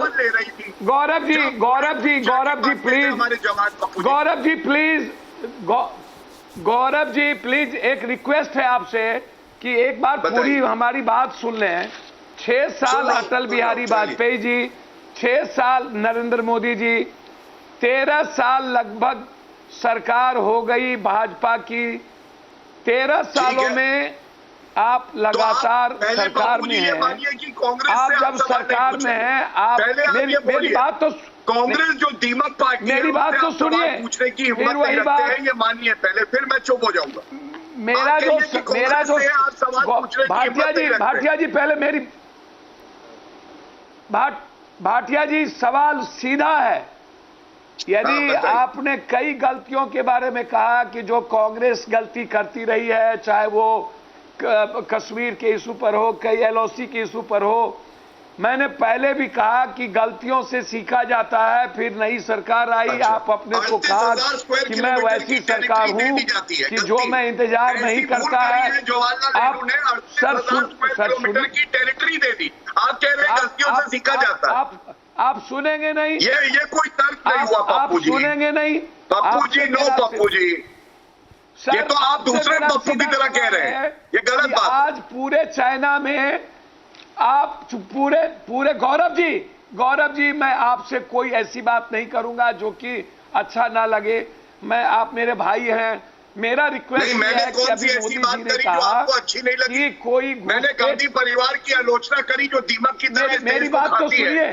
S6: गौरव जी प्लीज एक रिक्वेस्ट है आपसे कि एक बार पूरी हमारी बात सुन लें. 6 साल अटल बिहारी वाजपेयी जी, 6 साल नरेंद्र मोदी जी, 13 साल लगभग सरकार हो गई भाजपा की. 13 सालों में आप लगातार सरकार में हैं. आप जब सरकार में हैं, आप मेरी बात तो
S9: कांग्रेस जो दीमक पार्टी,
S6: मेरी बात तो सुनिए.
S9: पूछने की हिम्मत नहीं रखते हैं, ये मानिए पहले, फिर मैं चुप हो जाऊंगा.
S6: मेरा जो भाटिया जी पहले मेरी भाटिया जी सवाल सीधा है. यदि आपने कई गलतियों के बारे में कहा कि जो कांग्रेस गलती करती रही है, चाहे वो कश्मीर के इशू पर हो, कई LOC के इशू पर हो, मैंने पहले भी कहा कि गलतियों से सीखा जाता है. फिर नई सरकार आई, आप अपने को कहा कि मैं वैसी सरकार हूं कि जो मैं इंतजार नहीं करता है. आप सर
S9: टेरिटरी दे दी. आप कह रहे हैं गलतियों से सीखा जाता है.
S6: आप सुनेंगे नहीं.
S9: ये कोई तर्क नहीं हुआ पप्पू जी.
S6: सुनेंगे नहीं
S9: पप्पू जी. नो पप्पू जी, ये तो आप दूसरे पप्पू की तरह कह रहे हैं. ये गलत बात.
S6: आज पूरे चाइना में आप पूरे गौरव जी मैं आपसे कोई ऐसी बात नहीं करूंगा जो कि अच्छा ना लगे. आप मेरे भाई हैं,
S3: मेरा रिक्वेस्ट
S9: नहीं, मैंने
S3: है कि
S9: कौन सी
S3: अभी
S9: ऐसी
S3: मोदी
S9: बात
S3: जी ने
S9: करी जो
S3: कहा
S9: आपको अच्छी नहीं लगी?
S3: कि कोई
S9: मैंने गांधी परिवार की आलोचना करी जो दीमक की तरह इस
S3: मेरी
S9: देश को
S3: बात तो
S9: खाती है।
S3: सुनिए।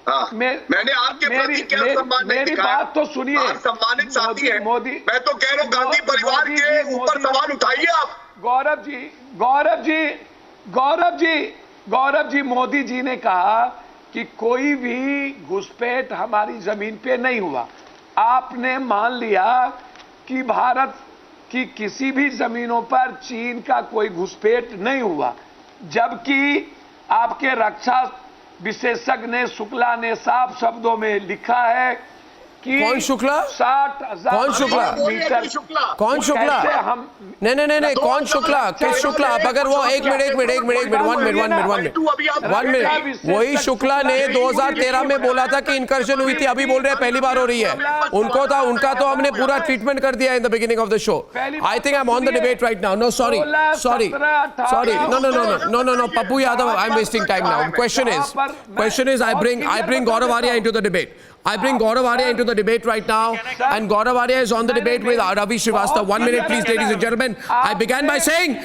S9: हाँ, मैंने आपके प्रति क्या सम्मान नहीं
S3: मेरी
S9: दिखाया?
S3: बात तो सुनिए।
S9: आप सम्मानित साथी हैं।
S3: मोदी,
S9: मैं तो कह रहा हूँ गांधी परिवार के ऊपर सवाल उठाइए आप।
S3: गौरव जी, मोदी जी ने कहा कि कोई भी घुसपैठ हमारी जमीन पे नहीं हुआ। आपने मान लिया कि भारत की किसी भी जमीनों पर चीन का कोई घुसपैठ नहीं हुआ, जबकि आपके रक्षा विशेषज्ञ ने शुक्ला ने साफ शब्दों में लिखा है कि
S1: कौन शुक्ला?
S3: 60,000
S1: कौन शुक्ला?
S3: मीटर।
S1: कौन शुक्ला? नहीं, कौन शुक्ला? किस शुक्ला? आप अगर वो एक मिनट, 1 मिनट। वही शुक्ला ने 2013 में बोला था कि इनकर्शन हुई थी, अभी बोल रहे हैं पहली बार हो रही है। उनका तो हमने पूरा ट्रीटमेंट कर दिया in the beginning of the show. I think I am on the debate right now. No, sorry, no, Papu Yadav, I'm wasting time now. Question is, I bring Gaurav Arya into the debate. I bring Gaurav Arya into the debate right now, and Gaurav Arya is on the debate with Ravi Srivastava. 1 minute, please, ladies and gentlemen. I began by saying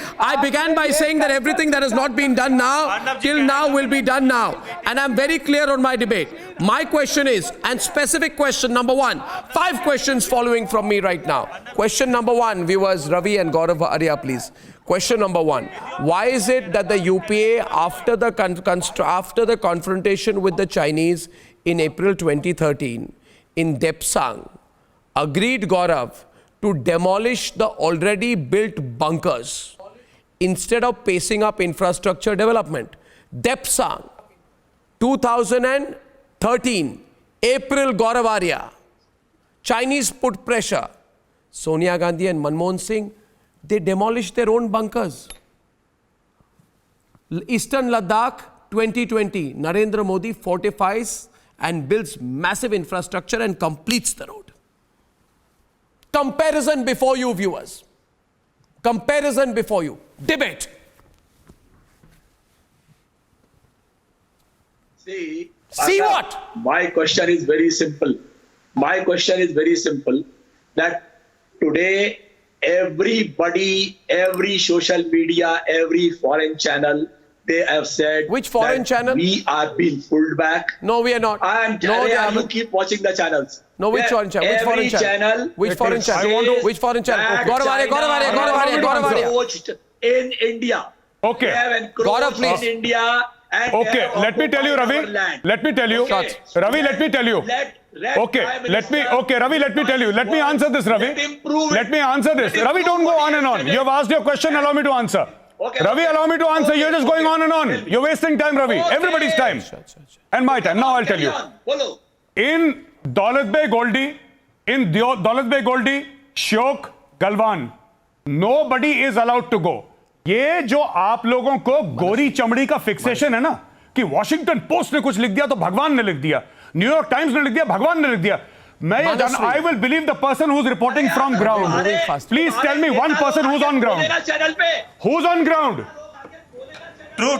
S1: that everything that has not been done now, till now, will be done now. And I'm very clear on my debate. My question is, and specific question number 1, 5 questions following from me right now. Question number 1, viewers, Ravi and Gaurav Arya, please. Question number 1, why is it that the UPA, after the confrontation with the Chinese in April 2013 in Depsang, agreed, Gaurav, to demolish the already built bunkers instead of pacing up infrastructure development? Depsang, 2013, April, Gaurav Arya. Chinese put pressure. Sonia Gandhi and Manmohan Singh, they demolished their own bunkers. Eastern Ladakh, 2020, Narendra Modi fortifies and builds massive infrastructure and completes the road. Comparison before you, viewers. Comparison before you. Debate.
S7: See
S1: what?
S7: My question is very simple. That today, everybody, every social media, every foreign channel, they have said,
S1: which foreign channel?
S7: We are being pulled back.
S1: No, we are not.
S7: I am telling you, you keep watching the channels.
S1: No, which foreign channel? Which foreign channel? Which foreign channel? Which foreign channel? Gaurav Arya.
S7: Coached in India.
S6: Okay.
S7: They have encroached
S1: Gaurav, please.
S7: in India. And
S6: Okay, let me tell you, Ravi. Let me tell you.
S7: Okay.
S6: Ravi, let me tell you. Okay, Ravi, let me tell you. Let me answer this, Ravi. Let me answer this. Ravi, don't go on and on. You have asked your question, allow me to answer. Ravi, allow me to answer. You're just going on and on. You're wasting time, Ravi. Everybody's time. And my time. Now I'll tell you. In Daulat Beg Goldi, Shyok, Galwan, nobody is allowed to go. ये जो आप लोगों को गोरी चमड़ी का fixation है ना कि वॉशिंगटन पोस्ट ने कुछ लिख दिया तो भगवान ने लिख दिया, न्यूयॉर्क टाइम्स ने लिख दिया, भगवान ने लिख दिया. मैं ये जान, I will believe the person who's reporting from ground. Please tell me one person who's on ground. Who's on ground?
S11: True.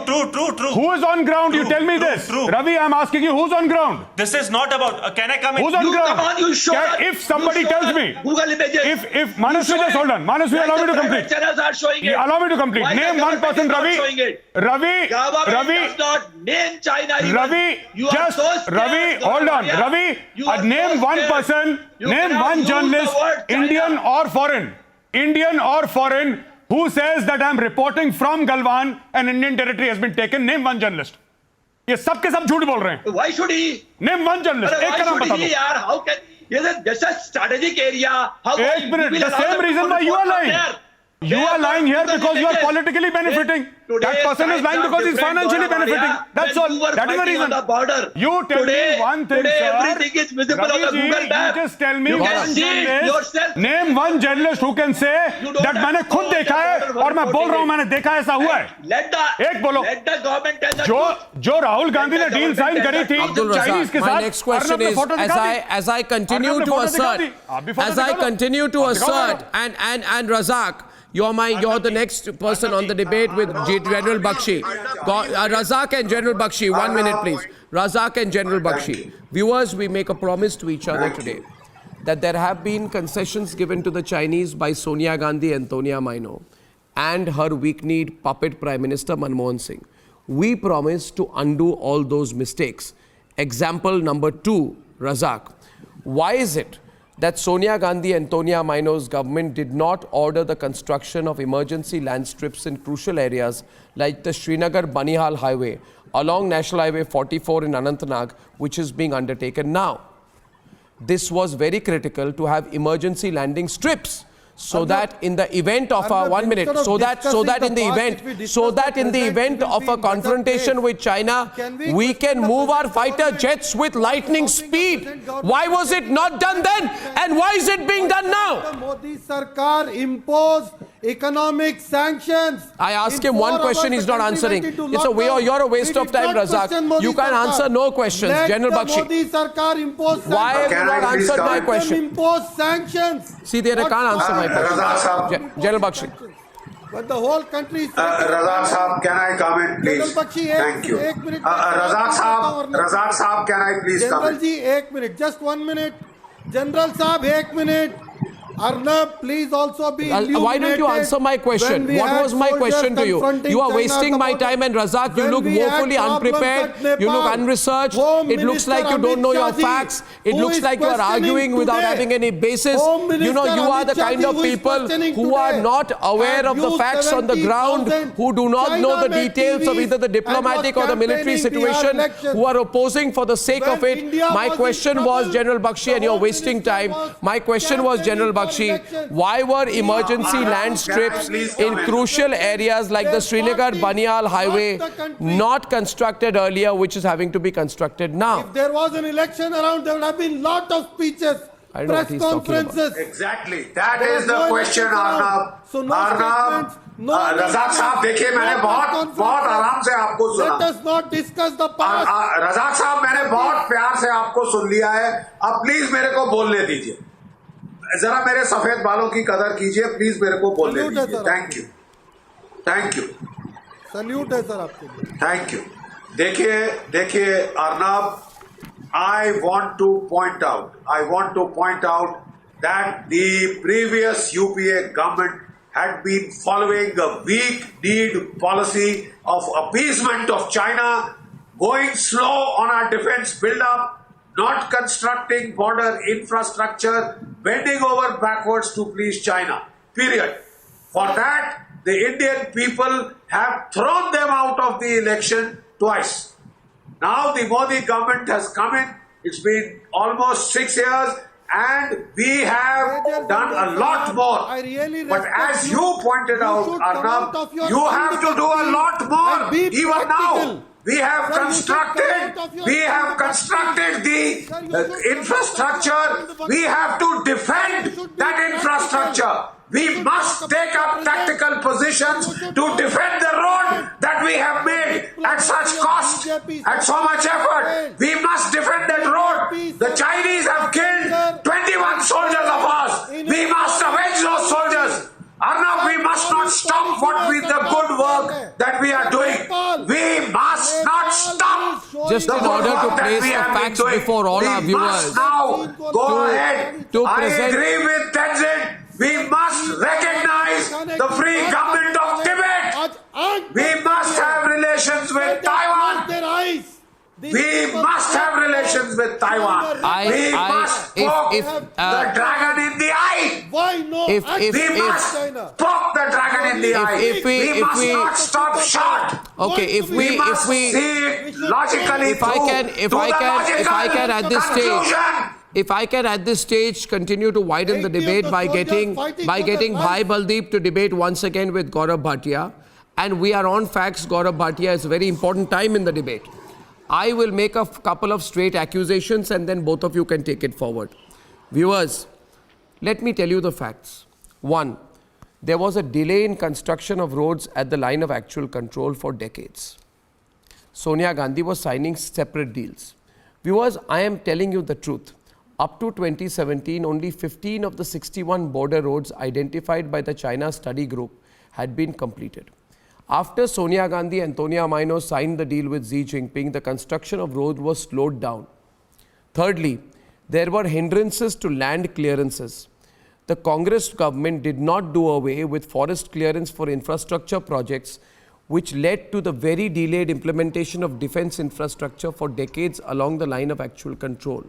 S6: Who is on ground? You tell me this. Ravi, I'm asking you, who's on ground?
S11: This is not about. Can I come in?
S6: Who's on ground?
S7: Come on, you show us.
S6: If somebody tells me,
S7: Google images.
S6: if Manasvi, just hold on. Manasvi, allow me to complete.
S7: Channels are showing it.
S6: Allow me to complete.
S7: Why
S6: Name
S7: the
S6: one person,
S7: government is not
S6: Ravi.
S7: showing it?
S6: Ravi,
S7: Does not name China. Even.
S6: Ravi,
S7: You are
S6: just
S7: so scared,
S6: Ravi, hold on.
S7: Gaurav.
S6: Ravi,
S7: You are
S6: name
S7: so
S6: one
S7: scared.
S6: person,
S7: You
S6: name
S7: cannot
S6: one
S7: use the
S6: journalist,
S7: word China.
S6: Indian or foreign, who says that I'm reporting from Galwan and Indian territory has been taken. Name one journalist. ये सब के सब झूठ बोल रहे हैं.
S7: Why should he?
S6: Name one journalist. एक का नाम बता दो.
S7: यार, how can? This is a strategic area. How
S6: एक minute. The same reason why you are lying. You are lying here because you are politically benefiting. That person is lying because he's financially benefiting. That's all. That is the reason. You tell me one thing, sir.
S7: Everything is visible on the Google map.
S6: You just tell me
S7: You
S6: one
S7: can see it
S6: journalist.
S7: yourself.
S6: Name one journalist who can say that मैंने खुद देखा है और मैं बोल रहा हूँ मैंने देखा ऐसा हुआ है. एक बोलो. जो राहुल गांधी ने डील साइन करी थी चाइनीज के साथ.
S1: My next question is, as I continue to assert, and Razak, you're the next person on the debate with General Bakshi. Razak and General Bakshi, 1 minute please. Razak and General Bakshi. Viewers, we make a promise to each other today that there have been concessions given to the Chinese by Sonia Gandhi and Antonia Maino and her weak-kneed puppet Prime Minister Manmohan Singh. We promise to undo all those mistakes. Example number 2, Razak. Why is it that Sonia Gandhi and Antonia Maino's government did not order the construction of emergency land strips in crucial areas like the Srinagar-Banihal highway along National Highway 44 in Anantnag, which is being undertaken now? This was very critical to have emergency landing strips so that in the event of a 1 minute, so that in the event of a confrontation with China, we can move our fighter jets with lightning speed. Why was it not done then? And why is it being done now?
S13: Modi Sarkar imposed economic sanctions.
S1: I ask him one question, he's not answering. It's a way, you're a waste of time, Razak. You can answer no questions. General Bakshi.
S13: Modi Sarkar imposed sanctions.
S1: Why have you not answered my question?
S13: Impose sanctions.
S1: See, they can't answer my question. General Bakshi.
S13: But the whole country is...
S5: Razak Saab, can I comment, please? Thank you. Razak Saab, can I please comment?
S13: General ji, 1 minute. Just 1 minute. General Saab, 1 minute. Arnab, please also be illuminated.
S1: Why don't you answer my question? What was my question to you? You are wasting my time, and Razak, you look woefully unprepared. You look unresearched. It looks like you don't know your facts. It looks like you are arguing without having any basis. You know, you are the kind of people who are not aware of the facts on the ground, who do not know the details of either the diplomatic or the military situation, who are opposing for the sake of it. My question was, General Bakshi, and you're wasting time. My question was, General Bakshi, why were emergency land strips in crucial areas like the Srinagar-Banihal highway not constructed earlier, which is having to be constructed now?
S13: If there was an election around, there would have been lot of speeches, press conferences.
S5: Exactly. That is the question, Arnab. Arnab, Razak Saab, देखिए मैंने बहुत आराम से आपको सुना.
S13: Let us not discuss the past.
S5: Razak Saab, मैंने बहुत प्यार से आपको सुन लिया है. अब प्लीज मेरे को बोलने दीजिए. जरा मेरे सफेद बालों की कदर कीजिए, प्लीज मेरे को बोलने दीजिए. Thank you.
S13: सल्यूट है सर आपके लिए.
S5: Thank you. देखिए Arnab, I want to point out that the previous UPA government had been following a weak-kneed policy of appeasement of China, going slow on our defense build-up, not constructing border infrastructure, bending over backwards to please China, period. For that, the Indian people have thrown them out of the election twice. Now the Modi government has come in, it's been almost 6 years, and we have done a lot more. But as you pointed out, Arnab, you have to do a lot more. Even now, we have constructed the infrastructure. We have to defend that infrastructure. We must take up tactical positions to defend the road that we have made at such cost, at so much effort. We must defend that road. The Chinese have killed 21 soldiers of ours. We must avenge those soldiers. Arnab, we must not stop the good work that we are doing. We must not stop.
S1: Just in order to place the facts before all our viewers.
S5: We must now go ahead. I agree with Tenzin. We must recognize the free government of Tibet. We must have relations with Taiwan. We must have relations with Taiwan. We must poke the dragon in the eye.
S13: Why no?
S5: We must poke the dragon in the eye. We must not stop short.
S1: Okay,
S5: we must see it logically.
S1: If I can at this stage continue to widen the debate by getting Bhai Baldeep to debate once again with Gaurav Bhatia, and we are on facts. Gaurav Bhatia is a very important time in the debate. I will make a couple of straight accusations and then both of you can take it forward. Viewers, let me tell you the facts. 1, there was a delay in construction of roads at the line of actual control for decades. Sonia Gandhi was signing separate deals. Viewers, I am telling you the truth. Up to 2017, only 15 of the 61 border roads identified by the China Study Group had been completed. After Sonia Gandhi and Antonia Maino signed the deal with Xi Jinping, the construction of roads was slowed down. Thirdly, there were hindrances to land clearances. The Congress government did not do away with forest clearance for infrastructure projects, which led to the very delayed implementation of defense infrastructure for decades along the line of actual control.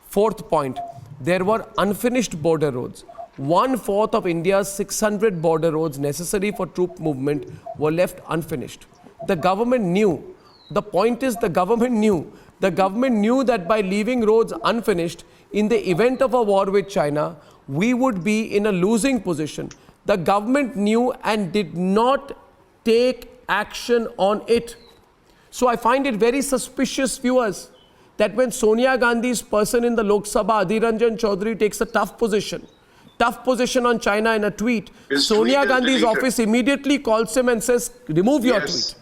S1: Fourth point, there were unfinished border roads. 1/4 of India's 600 border roads necessary for troop movement were left unfinished. The government knew. The point is, the government knew. The government knew that by leaving roads unfinished, in the event of a war with China, we would be in a losing position. The government knew and did not take action on it. So I find it very suspicious, viewers, that when Sonia Gandhi's person in the Lok Sabha, Adhir Ranjan Chaudhary, takes a tough position on China in a tweet, Sonia Gandhi's office immediately calls him and says, remove your tweet.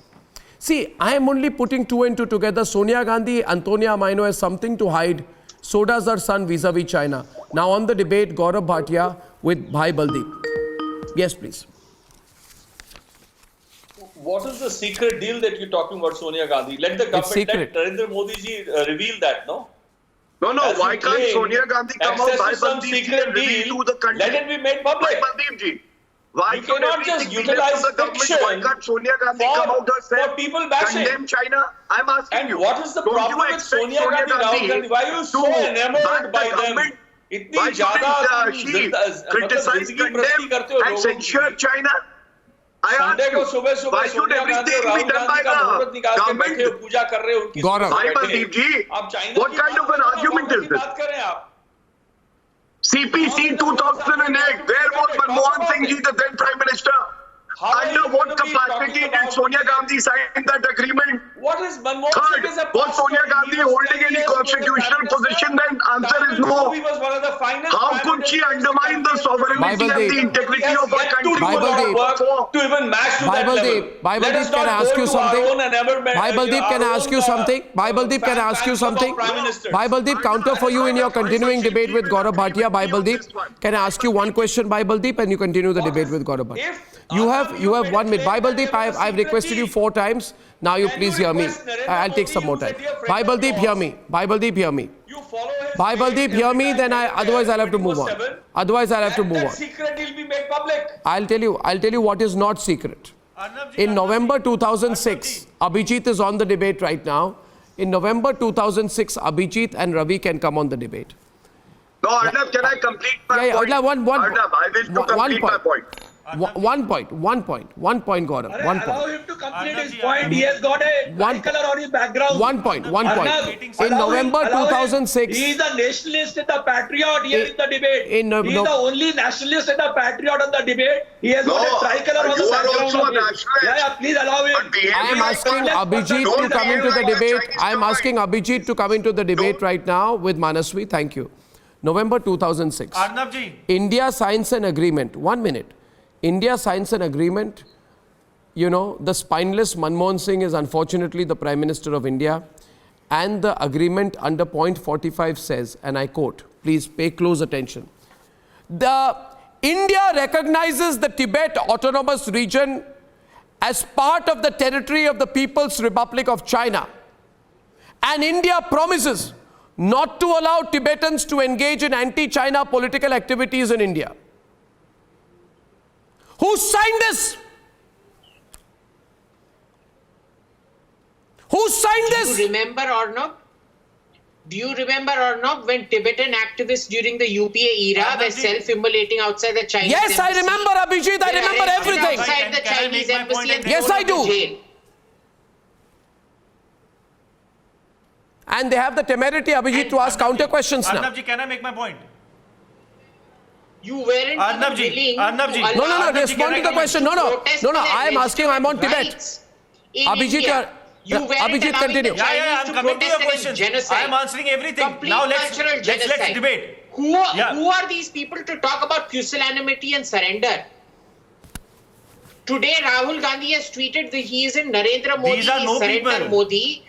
S1: See, I am only putting two and two together. Sonia Gandhi, Antonia Maino has something to hide. So does her son vis-a-vis China. Now on the debate, Gaurav Bhatia with Bhai Baldeep. Yes, please.
S4: What is the secret deal that you're talking about, Sonia Gandhi? Let the government, let Narendra Modi ji reveal that, no?
S9: No, why can't Sonia Gandhi come out by Baldeep ji and reveal to the country?
S4: Let it be made public.
S9: Baldeep ji. Why
S4: you cannot just utilize fiction
S9: why can't Sonia Gandhi come out herself,
S4: for people bashing?
S9: Condemn China? I'm asking you.
S4: And what is the problem with Sonia Gandhi, Rahul Gandhi? Why are you so enamored by them?
S9: Why shouldn't she criticize, condemn and censure China? I ask you, why should everything be done by the government?
S1: Gaurav.
S9: Bhai Baldeep ji, what kind of an argument is this? CPC 2008, where was Manmohan Singh ji, the then Prime Minister? Under what capacity did Sonia Gandhi sign that agreement?
S4: What is Manmohan Singh is a
S9: was Sonia Gandhi holding any constitutional position? Then answer is no. How could she undermine the sovereignty and the integrity of our country?
S4: To even match to that level.
S1: Bhai Baldeep, can I ask you something? Bhai Baldeep, can I ask you something? Bhai Baldeep, can I ask you something? Bhai Baldeep, counter for you in your continuing debate with Gaurav Bhatia. Bhai Baldeep, can I ask you one question, Bhai Baldeep, and you continue the debate with Gaurav Bhatia? You have 1 minute. Bhai Baldeep, I've requested you 4 times. Now you please hear me. I'll take some more time. Bhai Baldeep, hear me. Bhai Baldeep, hear me. Bhai Baldeep, hear me. Then otherwise I'll have to move on. Otherwise I'll have to move on.
S4: Secret deal be made public.
S1: I'll tell you what is not secret. In November 2006, Abhijit is on the debate right now. In November 2006, Abhijit and Ravi can come on the debate.
S9: No, Arnab, can I complete my point? Arnab, I wish to complete my point.
S1: One point, Gaurav.
S7: Allow him to complete his point. He has got a white color on his background.
S1: One point. In November 2006,
S7: he is a nationalist and a patriot here in the debate. He is the only nationalist and a patriot on the debate. He has got a tricolor on the background.
S9: You are also a nationalist.
S7: Yeah, please allow him.
S1: I am asking Abhijit to come into the debate. I am asking Abhijit to come into the debate right now with Manaswi. Thank you. November 2006. India signs an agreement. 1 minute. India signs an agreement. You know, the spineless Manmohan Singh is unfortunately the Prime Minister of India. And the agreement under point 45 says, and I quote, please pay close attention. India recognizes the Tibet Autonomous Region as part of the territory of the People's Republic of China. And India promises not to allow Tibetans to engage in anti-China political activities in India. Who signed this? Who signed this?
S12: Do you remember or not? Do you remember or not when Tibetan activists during the UPA era were self-immolating outside the Chinese embassy?
S1: Yes, I remember, Abhijit. I remember everything.
S12: Outside the Chinese embassy and
S1: yes, I do. And they have the temerity, Abhijit, to ask counter questions now.
S11: Arnabji, can I make my point?
S12: You weren't willing to
S1: No, respond to the question. No, I am asking, I'm on Tibet.
S12: Abhijit,
S1: Abhijit, continue.
S11: Yeah, I'm coming to your questions. I am answering everything. Now let's debate.
S12: Who are these people to talk about pusillanimity and surrender? Today, Rahul Gandhi has tweeted that he is in Narendra Modi, surrender Modi.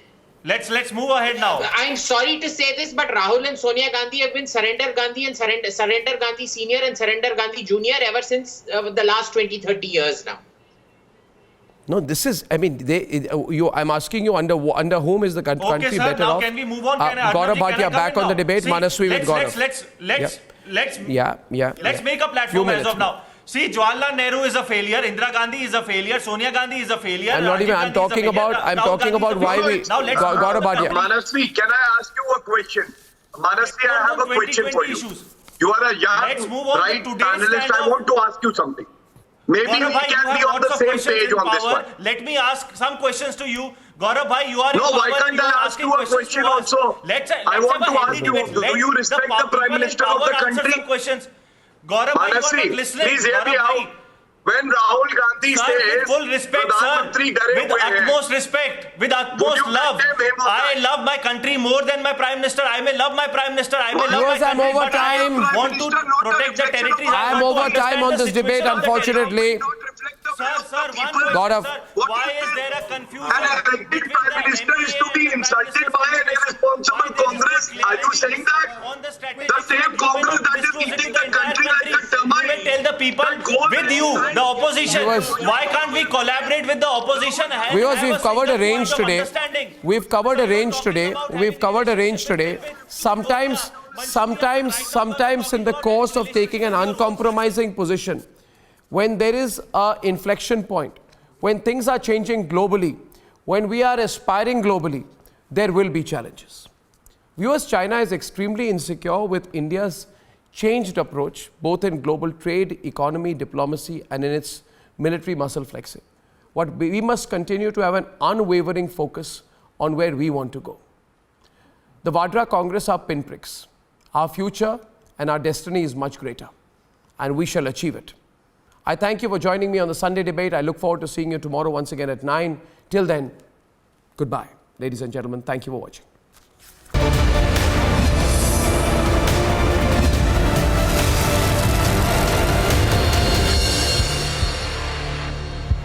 S11: Let's move ahead now.
S12: I'm sorry to say this, but Rahul and Sonia Gandhi have been Surrender Gandhi and Surrender Gandhi Senior and Surrender Gandhi Junior ever since the last 20-30 years now.
S1: No, this is, I mean, I'm asking you under whom is the country
S11: Okay, sir,
S1: better
S11: now
S1: off?
S11: can we move on?
S1: Gaurav Bhatia back on the debate,
S11: See,
S1: Manaswi with Gaurav.
S11: Let's make a platform as of now. See, Jawaharlal Nehru is a failure, Indira Gandhi is a failure, Sonia Gandhi is a failure.
S1: I'm talking about why we, Gaurav Bhatia.
S9: Manaswi, can I ask you a question? Manaswi, I have a question for you. You are a young, bright panelist. I want to ask you something. Maybe we can be on the same page on this one.
S11: Let me ask some questions to you. Gaurav bhai, you are in
S9: No,
S11: power.
S9: why can't I ask you a question also? I want to ask you, do you respect the Prime Minister of the country?
S11: Gaurav bhai, you are
S9: Manaswi,
S11: not listening.
S9: please hear me out. When Rahul Gandhi
S11: Sir,
S9: says,
S11: with full respect, sir, with utmost respect, with utmost love, I love my country more than my Prime Minister. I may love my Prime Minister, I may love my country, but I want to protect the territories.
S1: I am over time on this debate, unfortunately.
S11: Sir,
S1: Gaurav.
S11: Why is there a confusion?
S9: an elected Prime Minister is to be insulted by an irresponsible Congress? Are you saying that? The same Congress that is eating the country like a termite.
S11: Tell the people with you, the opposition. Why can't we collaborate with the opposition?
S1: Viewers, we've covered a range today. We've covered a range today. Sometimes in the course of taking an uncompromising position, when there is an inflection point, when things are changing globally, when we are aspiring globally, there will be challenges. Viewers, China is extremely insecure with India's changed approach, both in global trade, economy, diplomacy, and in its military muscle flexing. We must continue to have an unwavering focus on where we want to go. The Vadra Congress are pinpricks. Our future and our destiny is much greater, and we shall achieve it. I thank you for joining me on the Sunday debate. I look forward to seeing you tomorrow once again at 9. Till then, goodbye. Ladies and gentlemen, thank you for watching.